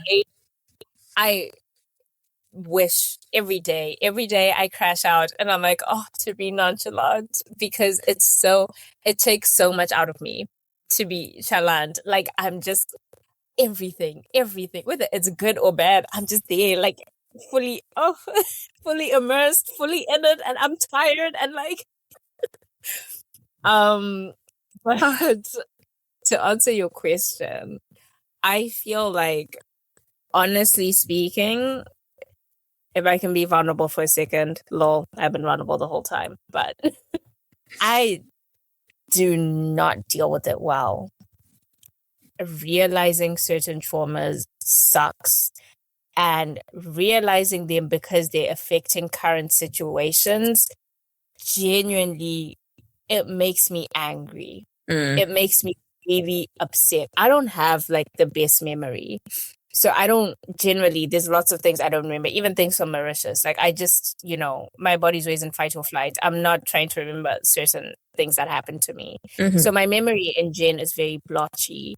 I wish every day I crash out and I'm like, oh, to be nonchalant, because it takes so much out of me to be chalant. Like, I'm just everything, whether it's good or bad, I'm just there, like fully fully immersed, fully in it, and I'm tired and like but to answer your question, I feel like, honestly speaking, if I can be vulnerable for a second, lol, I've been vulnerable the whole time, but I do not deal with it well. Realizing certain traumas sucks, and realizing them because they're affecting current situations, genuinely, it makes me angry. It makes me really upset. I don't have like the best memory. So I don't generally, there's lots of things I don't remember, even things from Mauritius. Like, I just, my body's always in fight or flight. I'm not trying to remember certain things that happened to me. So my memory in Gen is very blotchy.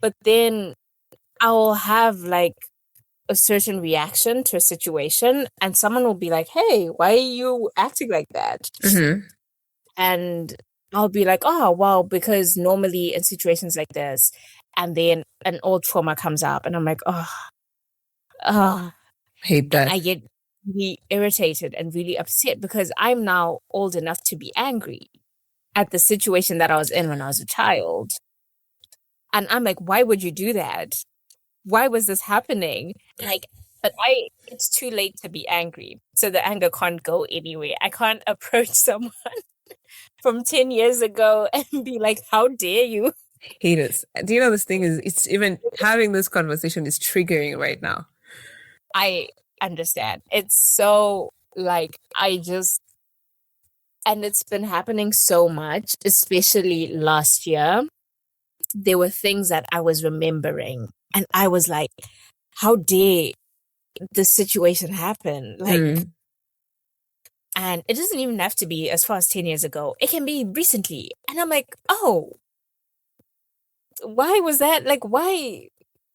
But then I'll have like a certain reaction to a situation and someone will be like, hey, why are you acting like that? And I'll be like, oh, well, because normally in situations like this, and then an old trauma comes up and I'm like, hate that. And I get really irritated and really upset because I'm now old enough to be angry at the situation that I was in when I was a child. And I'm like, why would you do that? Why was this happening? Like, but it's too late to be angry. So the anger can't go anywhere. I can't approach someone from 10 years ago and be like, how dare you? Hate it. Do you know this thing is, it's even having this conversation is triggering right now. I understand. It's so like, and it's been happening so much, especially last year. There were things that I was remembering and I was like, how dare this situation happen? Like, and it doesn't even have to be as far as 10 years ago. It can be recently. And I'm like, oh, why was that? Like, why?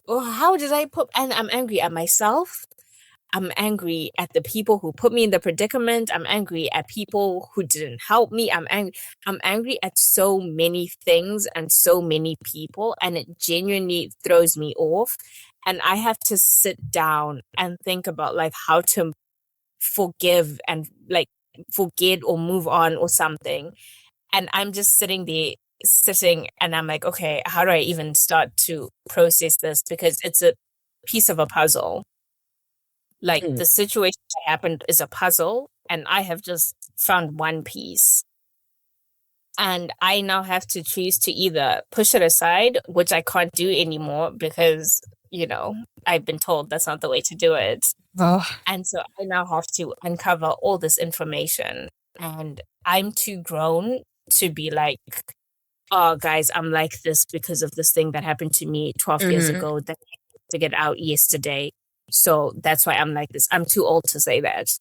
Or how did I and I'm angry at myself. I'm angry at the people who put me in the predicament. I'm angry at people who didn't help me. I'm angry at so many things and so many people, and it genuinely throws me off. And I have to sit down and think about like how to forgive and like forget or move on or something. And I'm just sitting and I'm like, okay, how do I even start to process this? Because it's a piece of a puzzle. Like, the situation that happened is a puzzle, and I have just found one piece. And I now have to choose to either push it aside, which I can't do anymore because, I've been told that's not the way to do it. And so I now have to uncover all this information. And I'm too grown to be like, oh, guys, I'm like this because of this thing that happened to me 12 years ago that I had to get out yesterday. So that's why I'm like this. I'm too old to say that.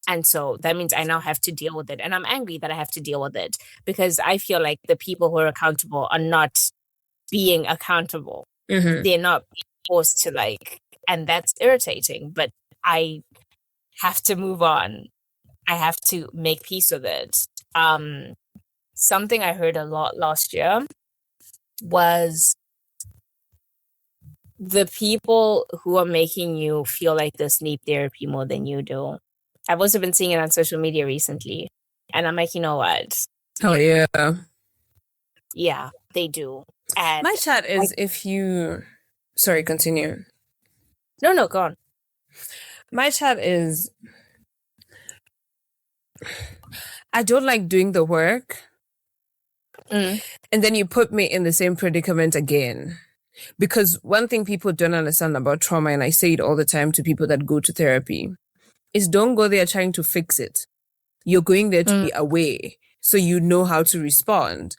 And so that means I now have to deal with it. And I'm angry that I have to deal with it because I feel like the people who are accountable are not being accountable. They're not being forced to like, and that's irritating, but I have to move on. I have to make peace with it. Something I heard a lot last year was the people who are making you feel like this need therapy more than you do. I've also been seeing it on social media recently. And I'm like, you know what? Oh, yeah. Yeah, they do. And my chat is, if you Sorry, continue. No, go on. My chat is, I don't like doing the work, and then you put me in the same predicament again. Because one thing people don't understand about trauma, and I say it all the time to people that go to therapy, is don't go there trying to fix it. You're going there to be aware, so you know how to respond.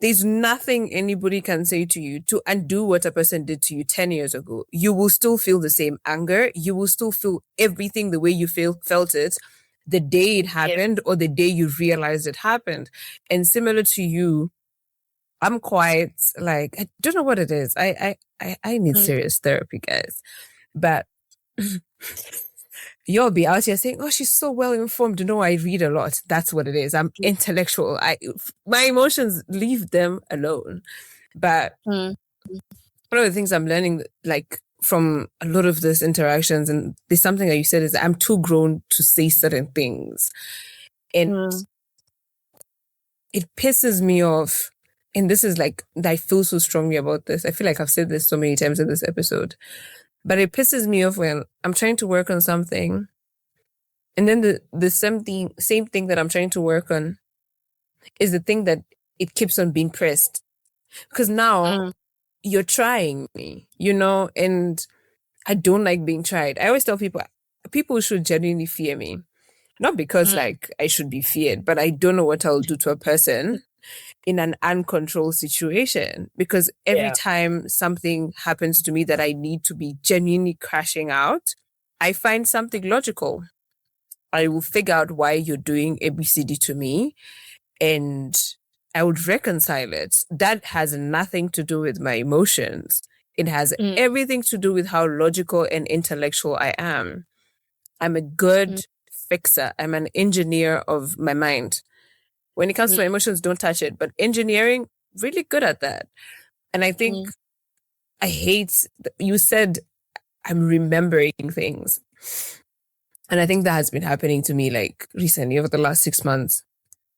There's nothing anybody can say to you to undo what a person did to you 10 years ago. You will still feel the same anger. You will still feel everything the way you felt it the day it happened or the day you realized it happened. And similar to you, I'm quite like, I don't know what it is. I need serious therapy, guys. But you'll be out here saying, "Oh, she's so well informed." No, I read a lot. That's what it is. I'm intellectual. My emotions, leave them alone. But one of the things I'm learning, like from a lot of these interactions, and there's something that you said is that I'm too grown to say certain things, and it pisses me off. And this is like, I feel so strongly about this. I feel like I've said this so many times in this episode, but it pisses me off when I'm trying to work on something, and then the same thing that I'm trying to work on is the thing that it keeps on being pressed. Because now you're trying me, and I don't like being tried. I always tell people should genuinely fear me. Not because like I should be feared, but I don't know what I'll do to a person in an uncontrolled situation. Because every time something happens to me that I need to be genuinely crashing out, I find something logical. I will figure out why you're doing ABCD to me, and I would reconcile it. That has nothing to do with my emotions. It has everything to do with how logical and intellectual I am. I'm a good fixer. I'm an engineer of my mind. When it comes to my emotions, don't touch it. But engineering, really good at that. And I think I hate, you said I'm remembering things. And I think that has been happening to me like recently over the last 6 months.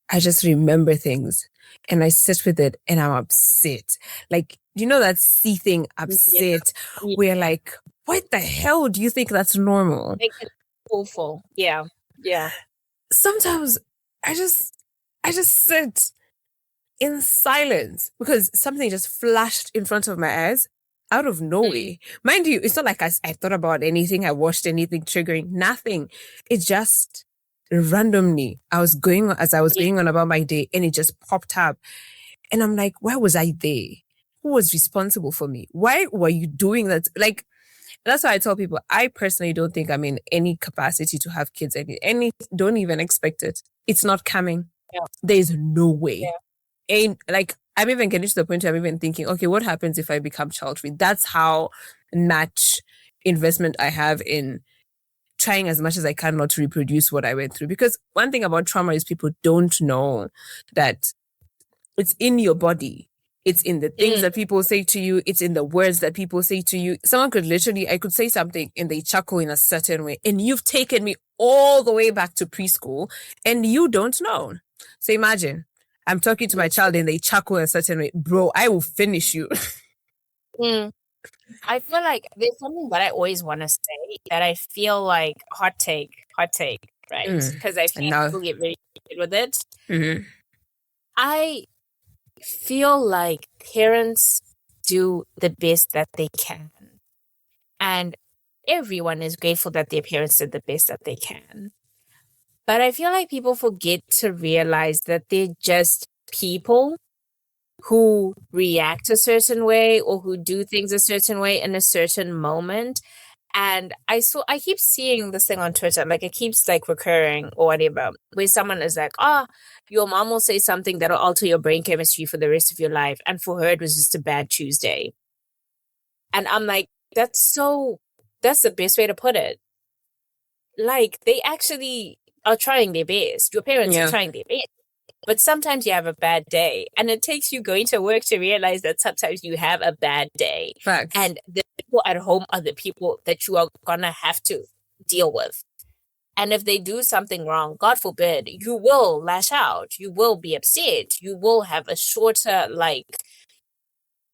I just remember things and I sit with it and I'm upset. Like, that seething upset where like, what the hell do you think that's normal? Make it awful. Yeah. Sometimes I just sit in silence because something just flashed in front of my eyes out of nowhere. Mind you, it's not like I thought about anything, I watched anything triggering, nothing. It just randomly, I was going on about my day and it just popped up. And I'm like, why was I there? Who was responsible for me? Why were you doing that? Like, that's why I tell people, I personally don't think I'm in any capacity to have kids. Don't even expect it. It's not coming. Yeah. There's no way. And like, I'm even getting to the point where I'm even thinking, okay, what happens if I become child-free? That's how much investment I have in trying as much as I can not to reproduce what I went through. Because one thing about trauma is people don't know that it's in your body. It's in the things that people say to you. It's in the words that people say to you. I could say something and they chuckle in a certain way. And you've taken me all the way back to preschool and you don't know. So imagine, I'm talking to my child and they chuckle in a certain way. Bro, I will finish you. I feel like there's something that I always want to say that I feel like hot take, right? Because I feel people get very good with it. I feel like parents do the best that they can. And everyone is grateful that their parents did the best that they can. But I feel like people forget to realize that they're just people who react a certain way or who do things a certain way in a certain moment. And I keep seeing this thing on Twitter, like it keeps like recurring or whatever, where someone is like, your mom will say something that'll alter your brain chemistry for the rest of your life. And for her, it was just a bad Tuesday. And I'm like, that's the best way to put it. Like, they actually are trying their best. Your parents are trying their best. But sometimes you have a bad day. And it takes you going to work to realize that sometimes you have a bad day. Facts. And the people at home are the people that you are going to have to deal with. And if they do something wrong, God forbid, you will lash out. You will be upset. You will have a shorter,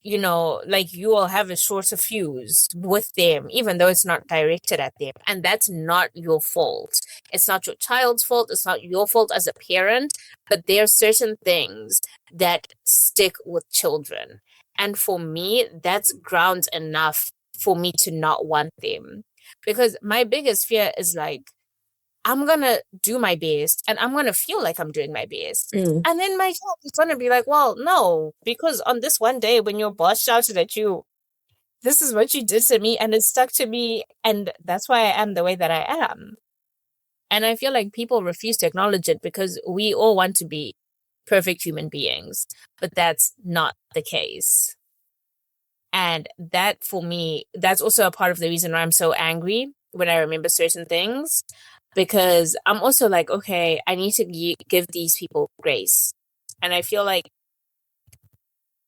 you know, like you will have a shorter fuse with them, even though it's not directed at them. And that's not your fault. It's not your child's fault. It's not your fault as a parent, but there are certain things that stick with children. And for me, that's grounds enough for me to not want them. Because my biggest fear is like, I'm going to do my best and I'm going to feel like I'm doing my best. Mm. And then my child is going to be like, well, no, because on this one day when your boss shouted at you, this is what you did to me and it stuck to me. And that's why I am the way that I am. And I feel like people refuse to acknowledge it because we all want to be perfect human beings, but that's not the case. And that for me, that's also a part of the reason why I'm so angry when I remember certain things, because I'm also like, okay, I need to give these people grace. And I feel like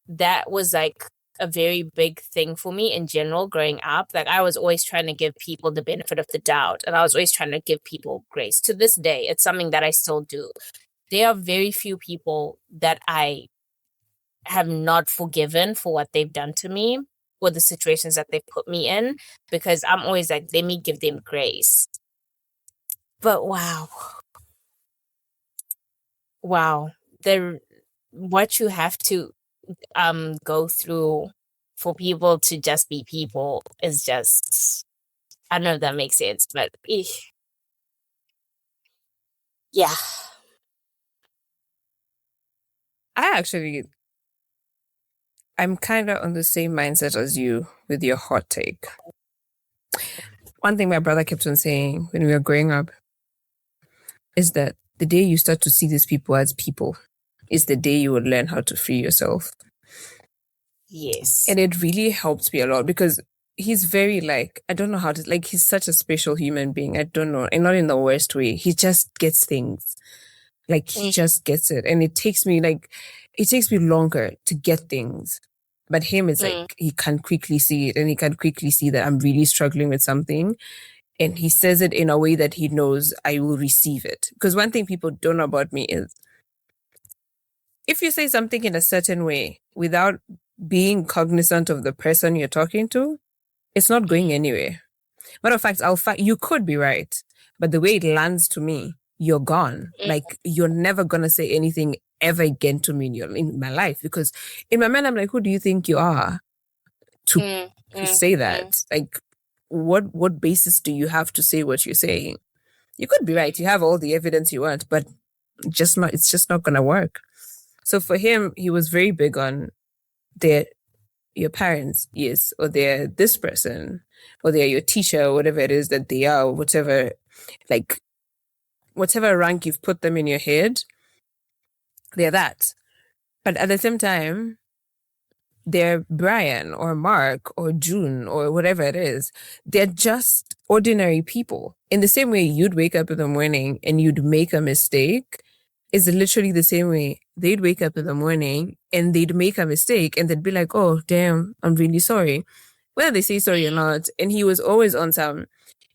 that was like a very big thing for me in general growing up. Like I was always trying to give people the benefit of the doubt and I was always trying to give people grace. To this day, it's something that I still do. There are very few people that I have not forgiven for what they've done to me or the situations that they've put me in, because I'm always like, let me give them grace. But wow, what you have to go through for people to just be people is just, I don't know if that makes sense, but yeah. I'm kind of on the same mindset as you with your hot take. One thing my brother kept on saying when we were growing up is that the day you start to see these people as people is the day you will learn how to free yourself. Yes. And it really helped me a lot because he's very like, I don't know how to, like, he's such a special human being. I don't know. And not in the worst way. He just gets things. Like, he just gets it. And it takes me longer to get things. But him is like, he can quickly see it and he can quickly see that I'm really struggling with something. And he says it in a way that he knows I will receive it. Because one thing people don't know about me is if you say something in a certain way without being cognizant of the person you're talking to, it's not going anywhere. Matter of fact, you could be right, but the way it lands to me, you're gone. Like, you're never gonna say anything ever again to me in my life, because in my mind I'm like, who do you think you are to say that? Like, what basis do you have to say what you're saying? You could be right. You have all the evidence you want, but it's just not gonna work. So for him, he was very big on your parents, yes, or they're this person, or they're your teacher, or whatever it is that they are, whatever rank you've put them in your head, they're that. But at the same time, they're Brian or Mark or June or whatever it is. They're just ordinary people. In the same way you'd wake up in the morning and you'd make a mistake, is literally the same way they'd wake up in the morning and they'd make a mistake and they'd be like, oh, damn, I'm really sorry. Whether they say sorry or not. And he was always on some,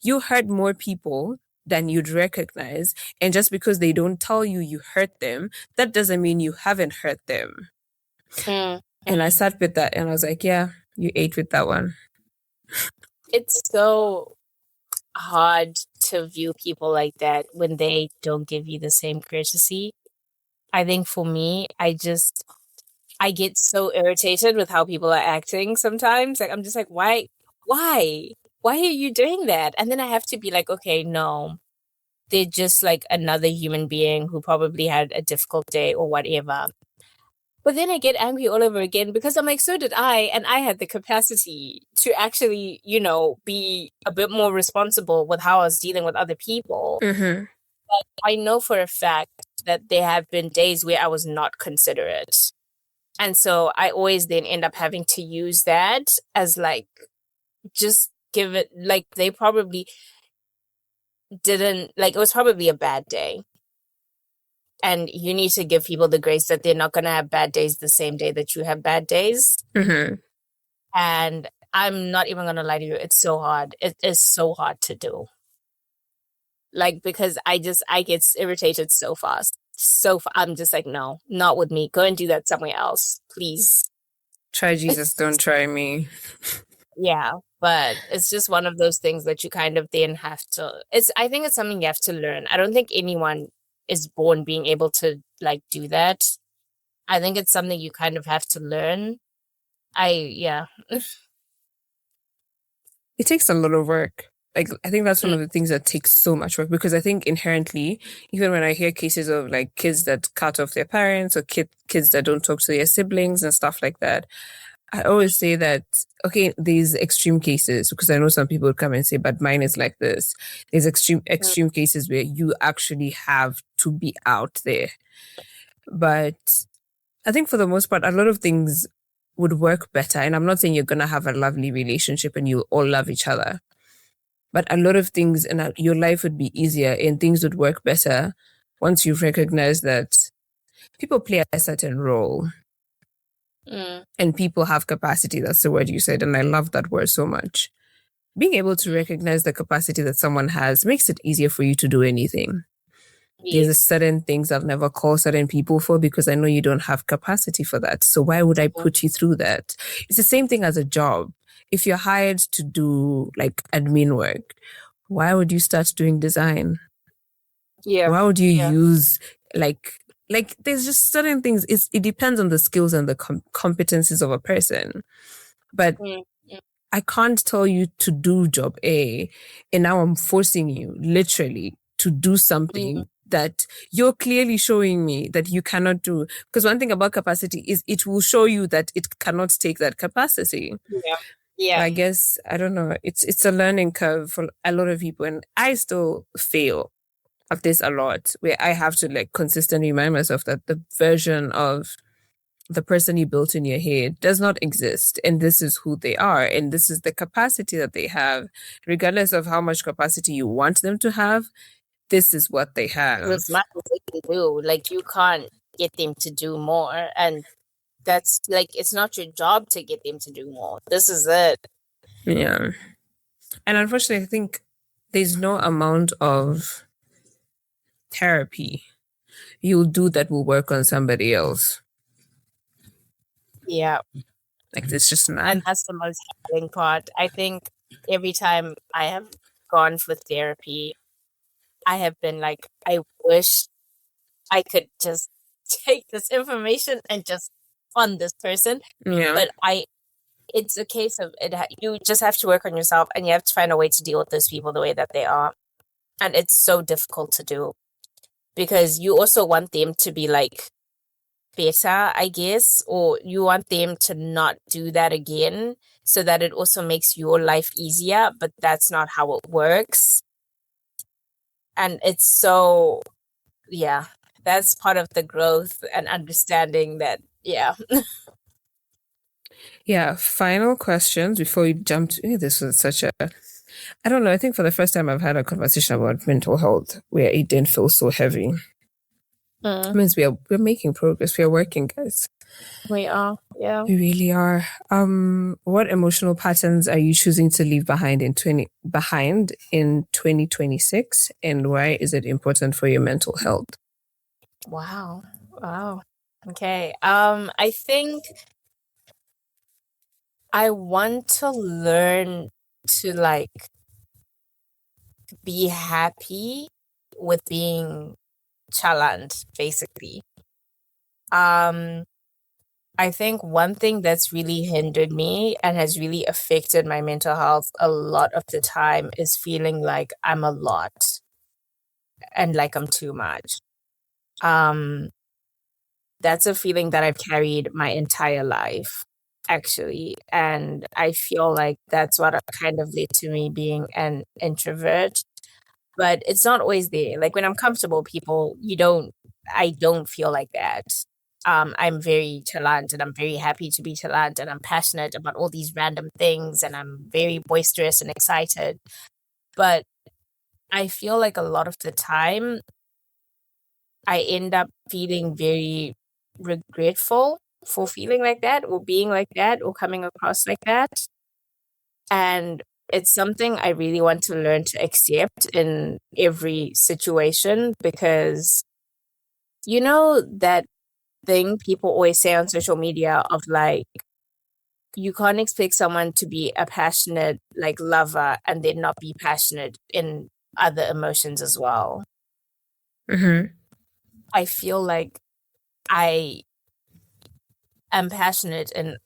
you hurt more people than you'd recognize. And just because they don't tell you you hurt them, that doesn't mean you haven't hurt them. And I sat with that and I was like, yeah, you ate with that one. It's so hard to view people like that when they don't give you the same courtesy. I think for me, I get so irritated with how people are acting sometimes. Like, I'm just like, why are you doing that? And then I have to be like, okay, no, they're just like another human being who probably had a difficult day or whatever. But then I get angry all over again because I'm like, so did I. And I had the capacity to actually, you know, be a bit more responsible with how I was dealing with other people. But I know for a fact that there have been days where I was not considerate. And so I always then end up having to use that as like, just give it, like they probably didn't, like it was probably a bad day. And you need to give people the grace that they're not going to have bad days the same day that you have bad days. And I'm not even going to lie to you. It's so hard. It is so hard to do. Like, because I get irritated so fast. I'm just like, no, not with me. Go and do that somewhere else, please. Try Jesus, don't try me. Yeah, but it's just one of those things that you kind of then have to, I think it's something you have to learn. I don't think anyone is born being able to like do that. I think it's something you kind of have to learn. Yeah. It takes a lot of work. Like, I think that's one of the things that takes so much work, because I think inherently, even when I hear cases of like kids that cut off their parents, or kids that don't talk to their siblings and stuff like that, I always say that, okay, these extreme cases, because I know some people would come and say, but mine is like this. There's extreme cases where you actually have to be out there. But I think for the most part, a lot of things would work better. And I'm not saying you're going to have a lovely relationship and you all love each other, but a lot of things in your life would be easier and things would work better once you recognize that people play a certain role. And people have capacity. That's the word you said. And I love that word so much. Being able to recognize the capacity that someone has makes it easier for you to do anything. There's a certain things I've never called certain people for because I know you don't have capacity for that. So why would I put you through that? It's the same thing as a job. If you're hired to do like admin work, why would you start doing design? Yeah. Why would you use like there's just certain things. It depends on the skills and the competencies of a person. But I can't tell you to do job A, and now I'm forcing you literally to do something that you're clearly showing me that you cannot do. Because one thing about capacity is it will show you that it cannot take that capacity. Yeah. I guess, I don't know, it's a learning curve for a lot of people, and I still fail at this a lot, where I have to like consistently remind myself that the version of the person you built in your head does not exist, and this is who they are, and this is the capacity that they have, regardless of how much capacity you want them to have. This is what they have. As much as they can do, like you can't get them to do more, and that's like it's not your job to get them to do more. This is it. Yeah, and unfortunately, I think there's no amount of therapy you'll do that will work on somebody else. Yeah. Like, it's just not. And that's the most humbling part. I think every time I have gone for therapy, I have been like, I wish I could just take this information and just fund this person. Yeah. But it's a case of you just have to work on yourself, and you have to find a way to deal with those people the way that they are. And it's so difficult to do because you also want them to be like better, I guess, or you want them to not do that again so that it also makes your life easier, but that's not how it works. And it's so, yeah, that's part of the growth and understanding that, yeah. Yeah, final questions before we jump to this was such a I don't know, I think for the first time I've had a conversation about mental health where it didn't feel so heavy. It means we're making progress. We are working, guys. We are, yeah. We really are. What emotional patterns are you choosing to leave behind in 2026, and why is it important for your mental health? Wow. Okay. I think I want to learn to like be happy with being challenged, basically. I think one thing that's really hindered me and has really affected my mental health a lot of the time is feeling like I'm a lot and like I'm too much. That's a feeling that I've carried my entire life, actually. And I feel like that's what kind of led to me being an introvert. But it's not always there. Like when I'm comfortable, I don't feel like that. I'm very chalant and I'm very happy to be chalant and I'm passionate about all these random things and I'm very boisterous and excited. But I feel like a lot of the time I end up feeling very regretful for feeling like that or being like that or coming across like that. And it's something I really want to learn to accept in every situation because you know that thing people always say on social media of like you can't expect someone to be a passionate like lover and then not be passionate in other emotions as well. Mm-hmm. I feel like I am passionate in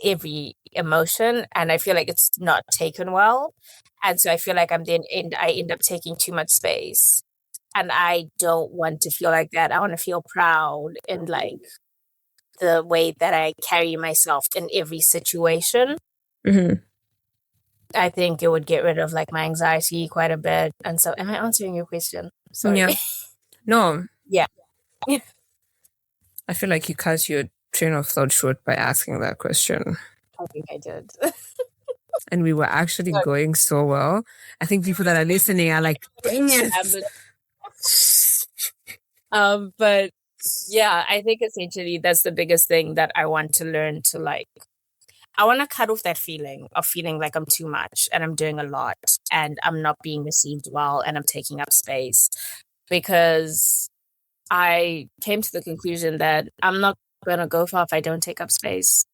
every emotion, and I feel like it's not taken well. And so I feel like I end up taking too much space. And I don't want to feel like that. I want to feel proud in like the way that I carry myself in every situation. Mm-hmm. I think it would get rid of like my anxiety quite a bit. And so, am I answering your question? Sorry. Yeah. No. Yeah. I feel like you cut your train of thought short by asking that question. I think I did. And we were actually going so well. I think people that are listening are like, dang it. But yeah, I think essentially that's the biggest thing that I want to learn to like. I want to cut off that feeling of feeling like I'm too much and I'm doing a lot and I'm not being received well and I'm taking up space, because I came to the conclusion that I'm not going to go far if I don't take up space.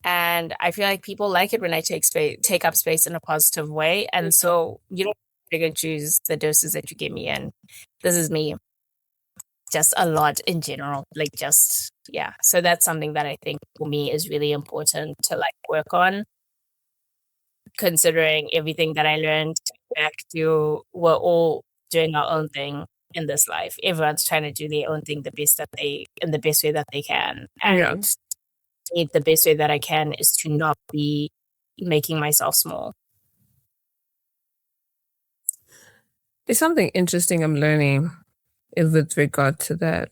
And I feel like people like it when I take up space in a positive way. And so you don't pick and choose the doses that you give me in. This is me. Just a lot in general, like just, yeah. So that's something that I think for me is really important to like work on, considering everything that I learned back to we're all doing our own thing in this life. Everyone's trying to do their own thing in the best way that they can. And the best way that I can is to not be making myself small. There's something interesting I'm learning with regard to that.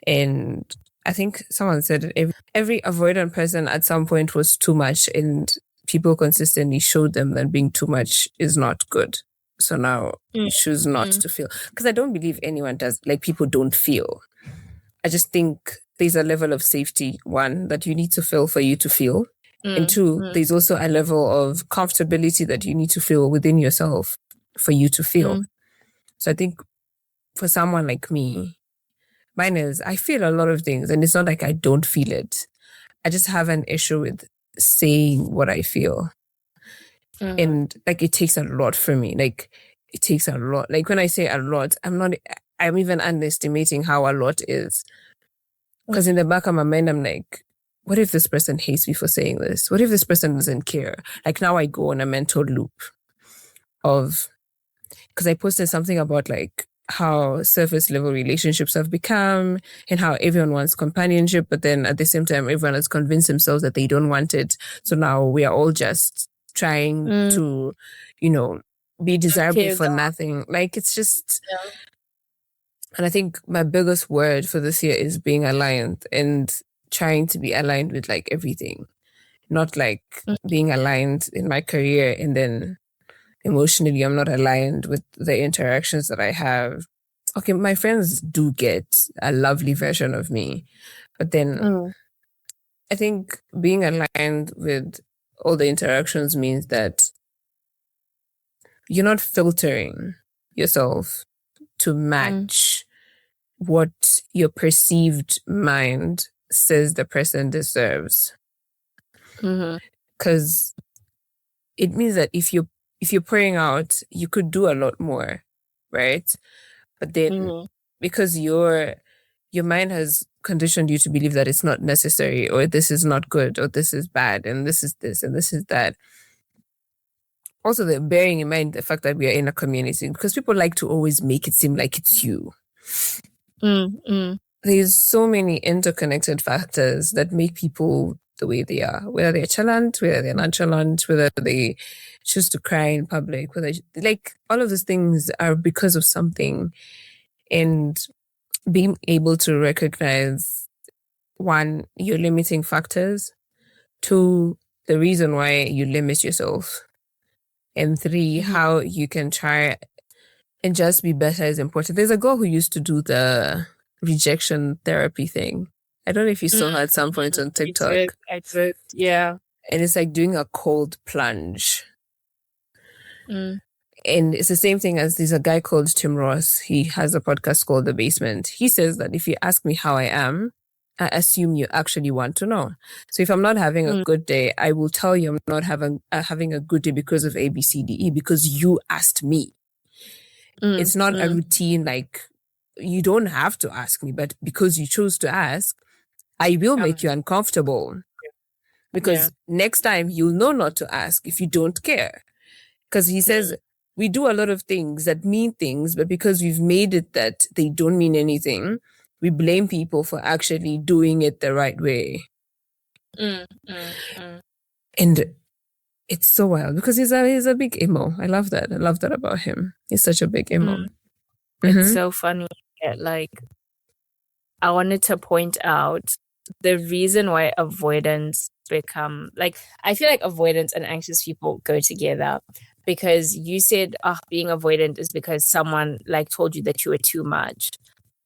And I think someone said that every avoidant person at some point was too much, and people consistently showed them that being too much is not good. So now you choose not to feel. Because I don't believe anyone does, like people don't feel. I just think there's a level of safety, one, that you need to feel for you to feel. And two, there's also a level of comfortability that you need to feel within yourself for you to feel. So I think for someone like me, mine is I feel a lot of things, and it's not like I don't feel it. I just have an issue with saying what I feel. And like it takes a lot for me. Like it takes a lot. Like when I say a lot, I'm even underestimating how a lot is. Because in the back of my mind, I'm like, what if this person hates me for saying this? What if this person doesn't care? Like now I go on a mental loop of, because I posted something about like how surface level relationships have become and how everyone wants companionship, but then at the same time, everyone has convinced themselves that they don't want it. So now we are all just trying to, be desirable for nothing. Like it's just, and I think my biggest word for this year is being aligned and trying to be aligned with like everything, not like being aligned in my career and then emotionally I'm not aligned with the interactions that I have. Okay, my friends do get a lovely version of me, but then I think being aligned with all the interactions means that you're not filtering yourself to match what your perceived mind says the person deserves. Because it means that if you're pouring out, you could do a lot more, right? But then because your mind has conditioned you to believe that it's not necessary, or this is not good, or this is bad, and this is this, and this is that. Also, bearing in mind the fact that we are in a community, because people like to always make it seem like it's you. There's so many interconnected factors that make people the way they are, whether they're chalant, whether they're nonchalant, whether they choose to cry in public, whether like all of these things are because of something. And being able to recognize, one, your limiting factors, two, the reason why you limit yourself, and three, how you can try and just be better is important. There's a girl who used to do the rejection therapy thing. I don't know if you saw her at some point on TikTok. I did, yeah. And it's like doing a cold plunge. And it's the same thing as there's a guy called Tim Ross. He has a podcast called The Basement. He says that if you ask me how I am, I assume you actually want to know. So if I'm not having a good day, I will tell you I'm not having a good day because of A, B, C, D, E, because you asked me. It's not a routine like you don't have to ask me, but because you chose to ask, I will make you uncomfortable. Because next time you'll know not to ask if you don't care. Because he says we do a lot of things that mean things, but because we've made it that they don't mean anything, we blame people for actually doing it the right way. And it's so wild because he's a big emo. I love that. I love that about him. He's such a big emo. It's so funny. Like, I wanted to point out the reason why avoidance become like, I feel like avoidance and anxious people go together, because you said being avoidant is because someone like told you that you were too much.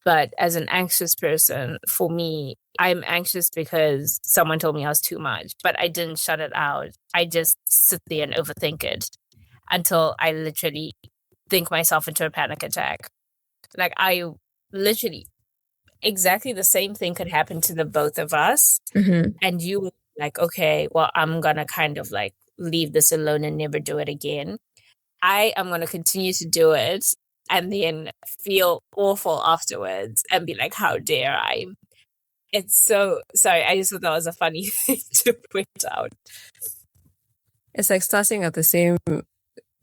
But as an anxious person, for me, I'm anxious because someone told me I was too much, but I didn't shut it out. I just sit there and overthink it until I literally think myself into a panic attack. Like, I literally, exactly the same thing could happen to the both of us. And you would like, okay, well, I'm going to kind of like leave this alone and never do it again. I am going to continue to do it and then feel awful afterwards and be like, how dare I? It's so, sorry, I just thought that was a funny thing to point out. It's like starting at the same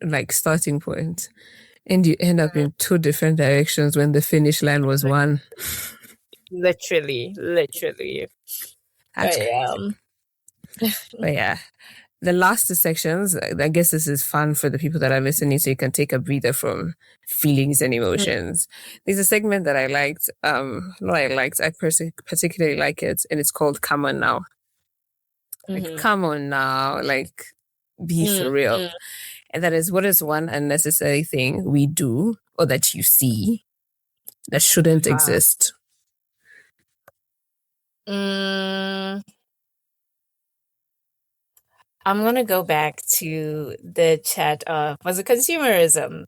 like starting point, and you end up in two different directions when the finish line was one. Literally. But yeah, the last two sections, I guess this is fun for the people that are listening, so you can take a breather from feelings and emotions. There's a segment that I liked. I particularly like it, and it's called "Come On Now." Like, come on now, like, be for real. And that is, what is one unnecessary thing we do or that you see that shouldn't exist? I'm going to go back to the chat of, was it consumerism?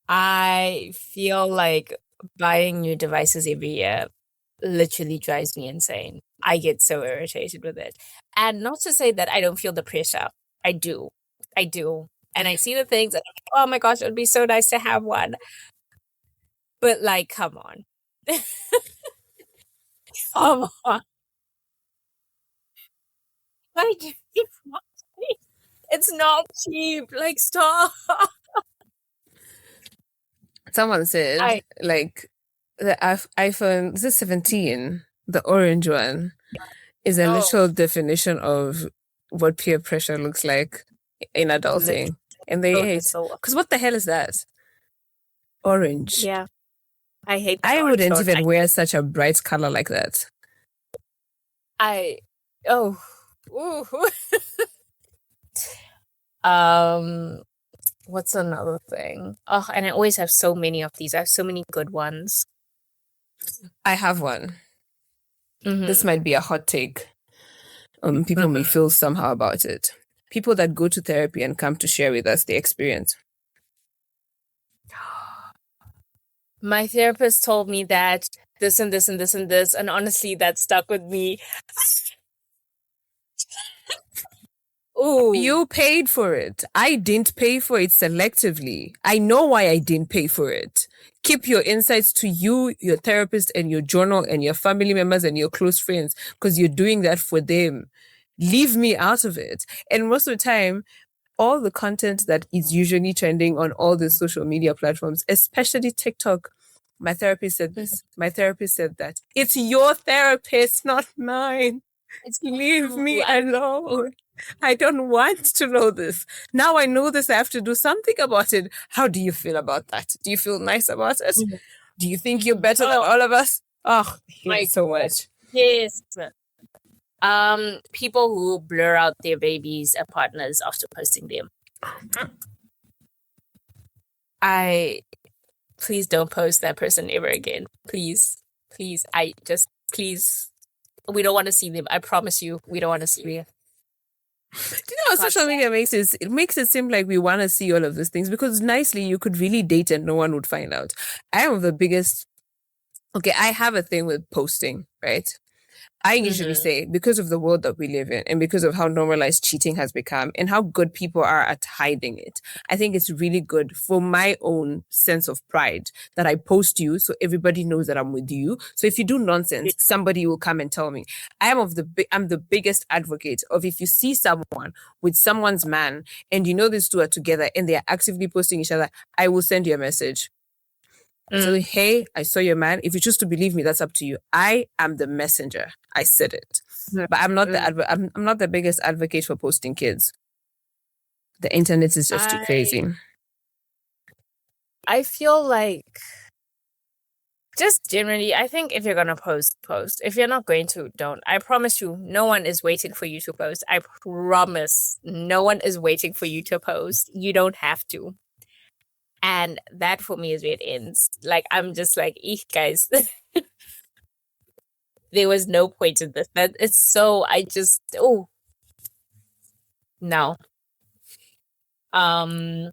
I feel like buying new devices every year literally drives me insane. I get so irritated with it. And not to say that I don't feel the pressure. I do. And I see the things and I'm like, oh my gosh, it would be so nice to have one. But like, come on. Come on. Why do you want it? It's not cheap. Like, stop. Someone said, like, the iPhone, this is 17, the orange one, is a literal definition of what peer pressure looks like in adulting. And they hate. Because what the hell is that? Orange. Yeah. I hate that. I wouldn't even wear such a bright color like that. What's another thing? Oh, and I always have so many of these. I have so many good ones. I have one. This might be a hot take. People may feel somehow about it. People that go to therapy and come to share with us their experience. My therapist told me that this and this and this and this, and honestly, that stuck with me. Ooh. You paid for it. I didn't pay for it selectively. I know why I didn't pay for it. Keep your insights to you, your therapist, and your journal, and your family members and your close friends, because you're doing that for them. Leave me out of it. And most of the time, all the content that is usually trending on all the social media platforms, especially TikTok, my therapist said this. My therapist said that. It's your therapist, not mine. Leave me alone. I don't want to know this. Now I know this. I have to do something about it. How do you feel about that? Do you feel nice about it? Do you think you're better than all of us? Oh, I hate so much. Yes. People who blur out their babies and partners after posting them. Please don't post that person ever again. Please. Please. We don't want to see them. I promise you, we don't want to see them. Do you know what social media makes it? It makes it seem like we want to see all of these things, because nicely you could really date and no one would find out. I am the biggest Okay, I have a thing with posting, right? I usually Mm-hmm. say because of the world that we live in and because of how normalized cheating has become and how good people are at hiding it, I think it's really good for my own sense of pride that I post you so everybody knows that I'm with you. So if you do nonsense, somebody will come and tell me. I'm the biggest advocate of if you see someone with someone's man and you know these two are together and they are actively posting each other, I will send you a message. So, hey, I saw your man. If you choose to believe me, that's up to you. I am the messenger. I said it, but I'm not the biggest advocate for posting kids. The internet is just too crazy. I feel like just generally, I think if you're gonna post, post. If you're not going to, don't. I promise you, no one is waiting for you to post. I promise, no one is waiting for you to post. You don't have to. And that for me is where it ends. Like I'm just like, guys, there was no point in this. That it's so no. I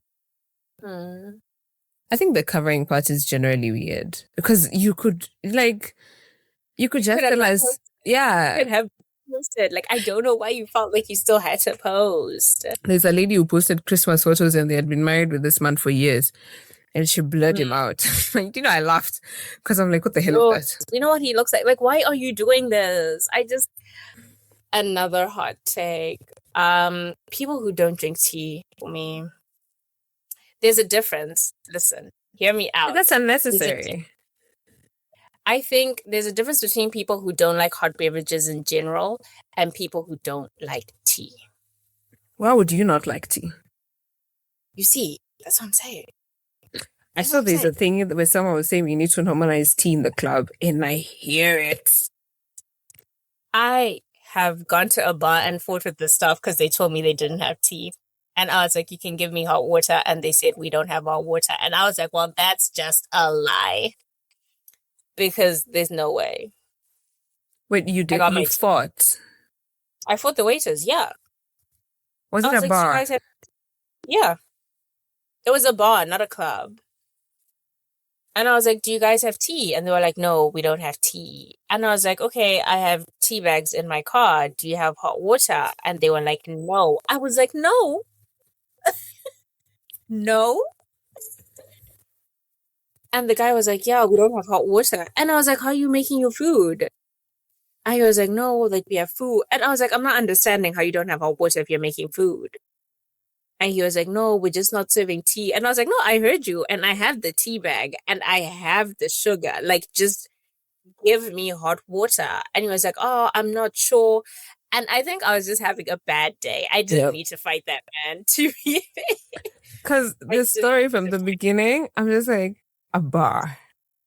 think the covering part is generally weird because you could just tell us, yeah. Could have posted. Like I don't know why you felt like you still had to post. There's a lady who posted Christmas photos and they had been married with this man for years. And she blurred him out. Like, I laughed because I'm like, what the hell is that? You know what he looks like? Like, why are you doing this? Another hot take. People who don't drink tea, for me, there's a difference. Listen, hear me out. That's unnecessary. I think there's a difference between people who don't like hot beverages in general and people who don't like tea. Why would you not like tea? You see, that's what I'm saying. I saw there's a thing where someone was saying we need to normalize tea in the club, and I hear it. I have gone to a bar and fought with this stuff because they told me they didn't have tea. And I was like, you can give me hot water. And they said, we don't have hot water. And I was like, well, that's just a lie. Because there's no way. Wait, you did? You fought? I fought the waiters, yeah. Was it a bar? Yeah. It was a bar, not a club. And I was like, do you guys have tea? And they were like, no, we don't have tea. And I was like, okay, I have tea bags in my car. Do you have hot water? And they were like, no. I was like, no. No. And the guy was like, yeah, we don't have hot water. And I was like, how are you making your food? And he was like, no, like we have food. And I was like, I'm not understanding how you don't have hot water if you're making food. And he was like, no, we're just not serving tea. And I was like, no, I heard you. And I have the tea bag and I have the sugar. Like, just give me hot water. And he was like, oh, I'm not sure. And I think I was just having a bad day. I didn't need to fight that man, to be because the story from the beginning, I'm just like, a bar.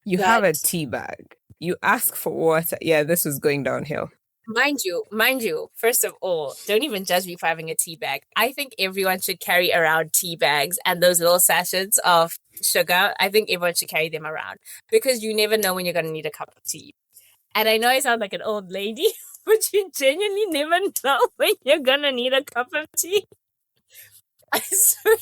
You have a tea bag. You ask for water. Yeah, this was going downhill. Mind you, first of all, don't even judge me for having a tea bag. I think everyone should carry around tea bags and those little sachets of sugar. I think everyone should carry them around because you never know when you're going to need a cup of tea. And I know I sound like an old lady, but you genuinely never know when you're going to need a cup of tea. I swear.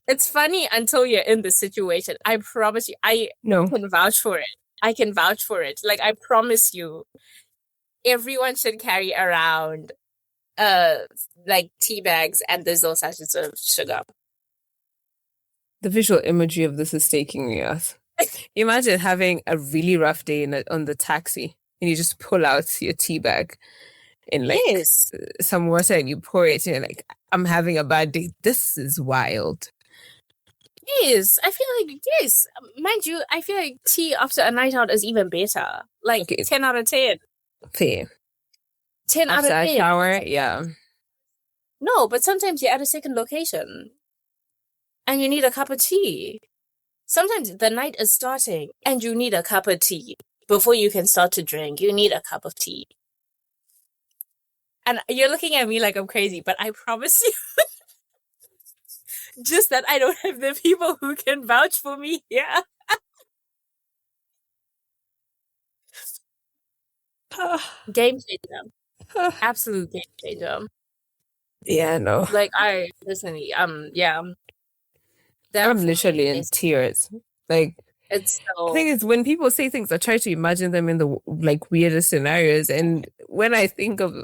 It's funny until you're in the situation. I promise you, I can vouch for it. I can vouch for it. Like, I promise you, everyone should carry around like tea bags and those little sachets of sugar. The visual imagery of this is taking me out. Imagine having a really rough day on the taxi and you just pull out your tea bag and like some water and you pour it and you're like, I'm having a bad day. This is wild. Yes, I feel like, yes. Mind you, I feel like tea after a night out is even better. Like, 10 out of 10. Fair. 10 after out of 10. A shower, yeah. No, but sometimes you're at a second location and you need a cup of tea. Sometimes the night is starting and you need a cup of tea. Before you can start to drink, you need a cup of tea. And you're looking at me like I'm crazy, but I promise you, just that I don't have the people who can vouch for me. Yeah. Game changer. Absolute game changer. Yeah, no. Like, yeah. I'm literally in tears. Like, It's The so thing is, when people say things, I try to imagine them in the like weirdest scenarios. And when I think of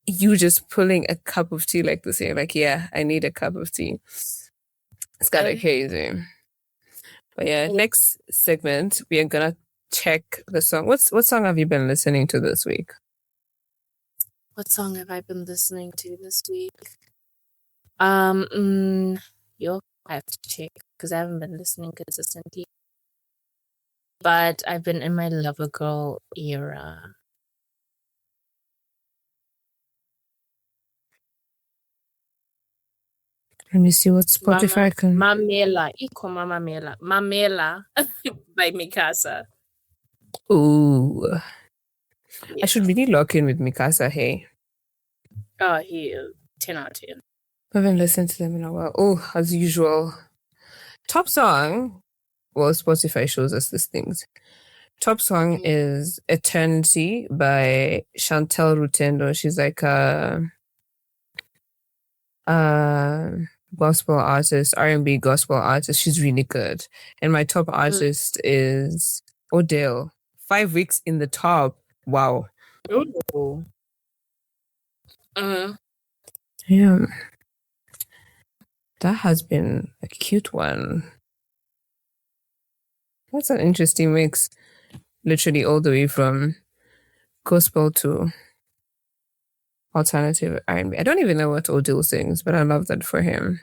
you just pulling a cup of tea like this, you're like, yeah, I need a cup of tea. It's kind of crazy. But yeah, next segment, we are gonna check the song. What song have you been listening to this week? What song have I been listening to this week? You'll have to check because I haven't been listening consistently. But I've been in my Lover Girl era. Let me see what Spotify can. Mamela. Iko Mamela. Mamela by Mikasa. Ooh. Yeah. I should really lock in with Mikasa, hey. Oh, he is 10 out of 10. I haven't listened to them in a while. Oh, as usual. Top song. Well, Spotify shows us these things. Top song is Eternity by Chantel Rutendo. She's like a gospel artist, R&B gospel artist. She's really good. And my top artist is Odell. 5 weeks in the top. Wow. Ooh. Yeah. That has been a cute one. That's an interesting mix. Literally all the way from gospel to alternative R&B. I don't even know what Odell sings, but I love that for him.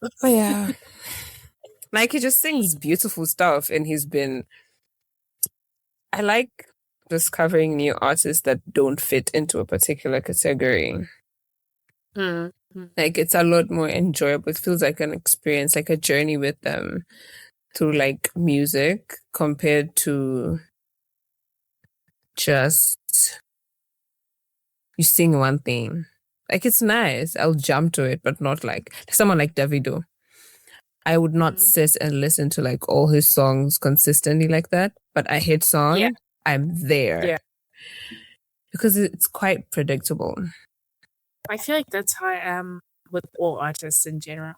But yeah. Like he just sings beautiful stuff and I like discovering new artists that don't fit into a particular category. Like it's a lot more enjoyable. It feels like an experience, like a journey with them through like music compared to just you sing one thing. Like it's nice. I'll jump to it, but not like someone like Davido. I would not sit and listen to like all his songs consistently like that. But a hit song, I'm there. Yeah. Because it's quite predictable. I feel like that's how I am with all artists in general.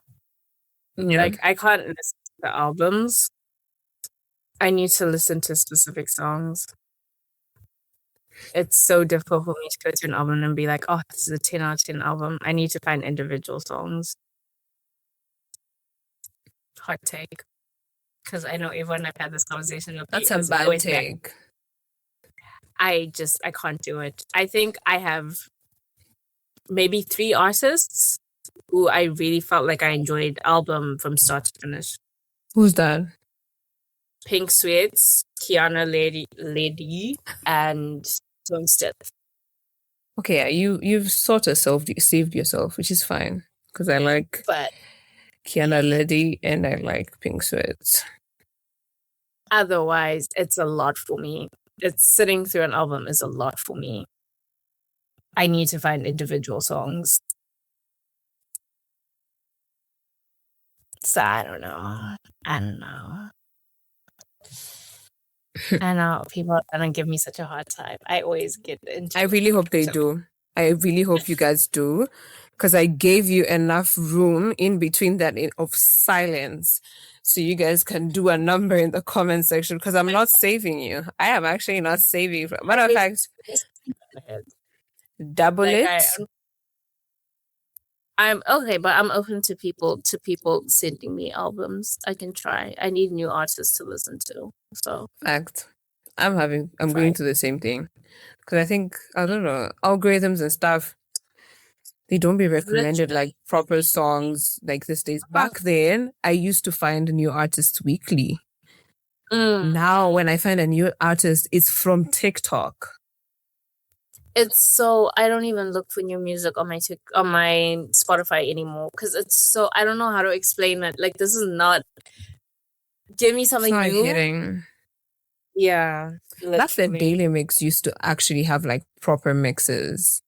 Yeah. Like I can't listen to the albums. I need to listen to specific songs. It's so difficult for me to go to an album and be like, oh, this is a 10 out of 10 album. I need to find individual songs. Hot take. Because I know everyone I've had this conversation with. That's a bad take. I can't do it. I think I have maybe 3 artists who I really felt like I enjoyed album from start to finish. Who's that? Pink Sweats, Kiana Lady, and Step. Okay, yeah, you've sort of saved yourself, which is fine. Because I like Kiana Lady and I like Pink Sweats. Otherwise, it's a lot for me. It's sitting through an album is a lot for me. I need to find individual songs. So I don't know. I know people are gonna give me such a hard time. I always get into I really hope they do. I really hope you guys do. Because I gave you enough room in between that of silence. So you guys can do a number in the comment section. Because I'm not saving you. I am actually not saving you. Matter of fact, double it. I'm okay, but I'm open to people sending me albums. I can try. I need new artists to listen to. So fact. I'm going to the same thing. Because I think, I don't know, algorithms and stuff, they don't be recommended like proper songs like these days. Back then, I used to find new artists weekly. Now, when I find a new artist, it's from TikTok. It's so I don't even look for new music on my Spotify anymore because it's so I don't know how to explain it. Like this is not give me something new. Hitting. Yeah, that's the Daily Mix used to actually have like proper mixes,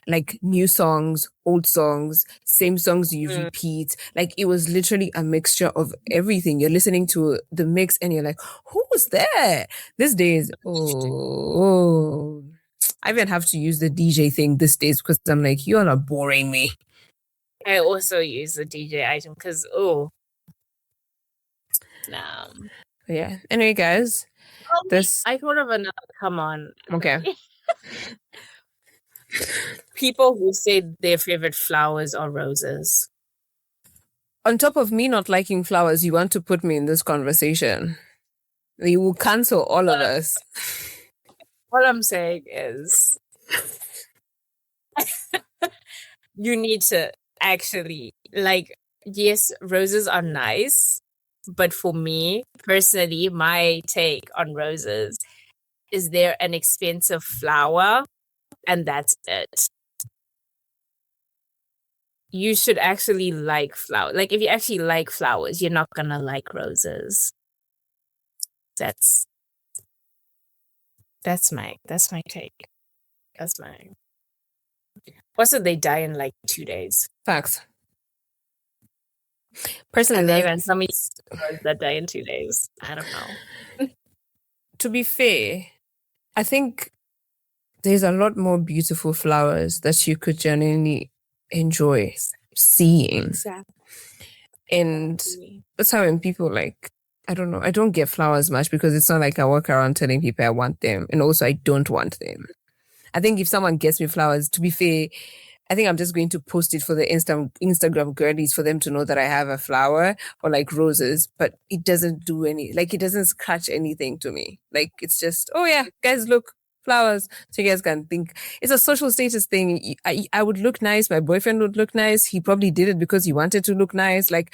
like new songs, old songs, same songs you repeat. Like it was literally a mixture of everything. You're listening to the mix and you're like, who's there? These days, I even have to use the DJ thing these days because I'm like, you're not boring me. I also use the DJ item because, no. Yeah. Anyway, guys, this I thought of another. Come on. okay. People who say their favorite flowers are roses. On top of me not liking flowers, you want to put me in this conversation. You will cancel all of us. What I'm saying is, you need to actually, like, yes, roses are nice, but for me personally, my take on roses is they're an expensive flower, and that's it. You should actually like flowers. Like, if you actually like flowers, you're not gonna like roses. That's my take. That's my. Also, they die in like 2 days. Facts. Personally, And even some that die in 2 days. I don't know. To be fair, I think there's a lot more beautiful flowers that you could genuinely enjoy seeing. Exactly. And that's how when people like, I don't know, I don't get flowers much because it's not like I walk around telling people I want them. And also I don't want them. I think if someone gets me flowers, to be fair, I think I'm just going to post it for the Instagram girlies for them to know that I have a flower or like roses, but it doesn't do it doesn't scratch anything to me. Like, it's just, oh yeah, guys, look, flowers. So you guys can think it's a social status thing. I would look nice. My boyfriend would look nice. He probably did it because he wanted to look nice. Like,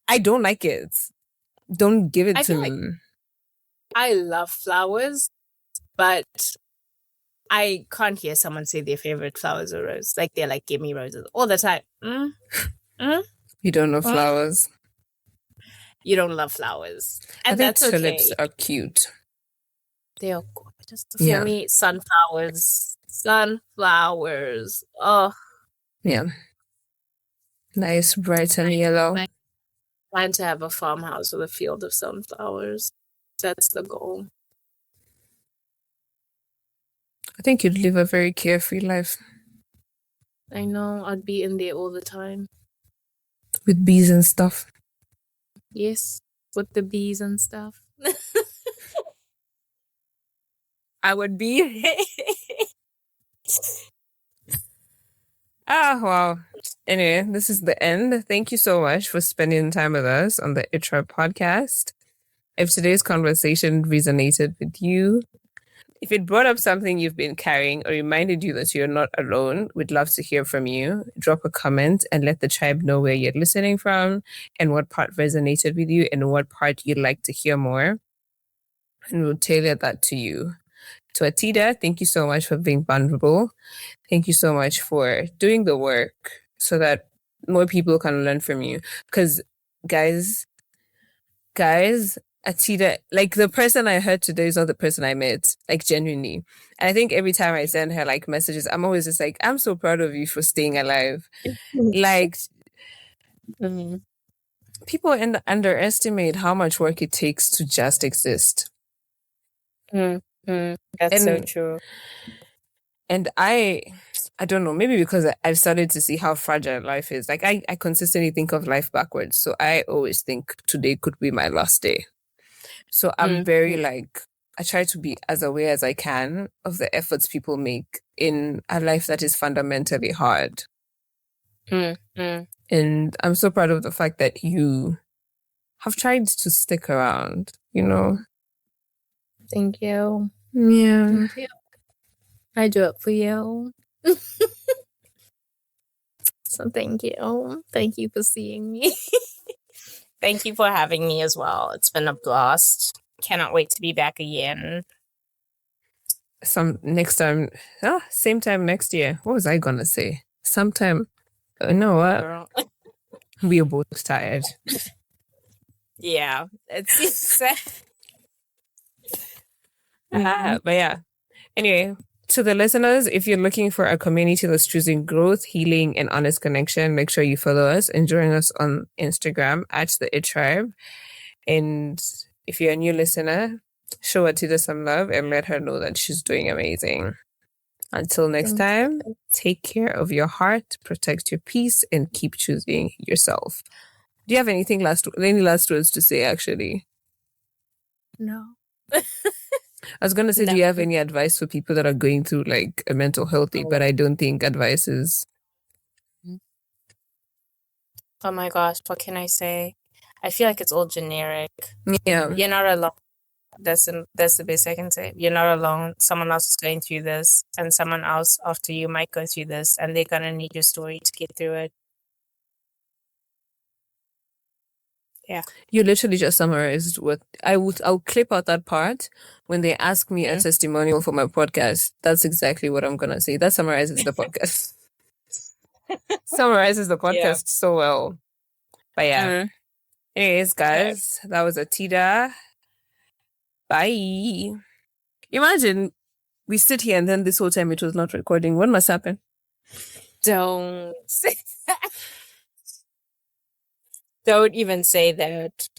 I don't like it. Don't give it to me. Like, I love flowers, but I can't hear someone say their favorite flowers are rose. Like, they're like, give me roses all the time. You don't know flowers. You don't love flowers. And I think that's tulips okay. are cute. They are gorgeous. For me, sunflowers. Sunflowers. Oh. Yeah. Nice, bright and yellow. I plan to have a farmhouse with a field of sunflowers. That's the goal. I think you'd live a very carefree life. I know. I'd be in there all the time. With bees and stuff. Yes, with the bees and stuff. I would be. Wow. Anyway, this is the end. Thank you so much for spending time with us on the ITRA podcast. If today's conversation resonated with you, if it brought up something you've been carrying or reminded you that you're not alone, we'd love to hear from you. Drop a comment and let the tribe know where you're listening from and what part resonated with you and what part you'd like to hear more. And we'll tailor that to you. To Atida, thank you so much for being vulnerable. Thank you so much for doing the work so that more people can learn from you. Because, guys, Atida, like, the person I heard today is not the person I met, like, genuinely. And I think every time I send her like messages, I'm always just like, I'm so proud of you for staying alive. Like, people underestimate how much work it takes to just exist. That's so true. And I don't know, maybe because I've started to see how fragile life is. Like, I consistently think of life backwards. So I always think today could be my last day. So I'm very like, I try to be as aware as I can of the efforts people make in a life that is fundamentally hard. And I'm so proud of the fact that you have tried to stick around, you know? Thank you. Yeah. Thank you. I do it for you. So thank you. Thank you for seeing me. Thank you for having me as well. It's been a blast. Cannot wait to be back again. Some next time, same time next year. What was I gonna say? Sometime. No, what? We are both tired. Yeah, it's but yeah. Anyway, to the listeners, if you're looking for a community that's choosing growth, healing, and honest connection, make sure you follow us and join us on Instagram at the It Tribe. And if you're a new listener, show Atida some love and let her know that she's doing amazing. Until next time, take care of your heart, protect your peace, and keep choosing yourself. Do you have any last words to say, actually? No. I was going to say, do No. you have any advice for people that are going through like a mental health thing? But I don't think advice is. Oh my gosh, what can I say? I feel like it's all generic. Yeah. You're not alone. That's the best I can say. You're not alone. Someone else is going through this, and someone else after you might go through this, and they're gonna need your story to get through it. Yeah. You literally just summarized what I'll clip out that part when they ask me a testimonial for my podcast. That's exactly what I'm gonna say. That summarizes the podcast. Summarizes the podcast so well. But yeah. Anyways, guys, that was Atida. Bye. Imagine we sit here and then this whole time it was not recording. What must happen? Don't say that. Don't even say that.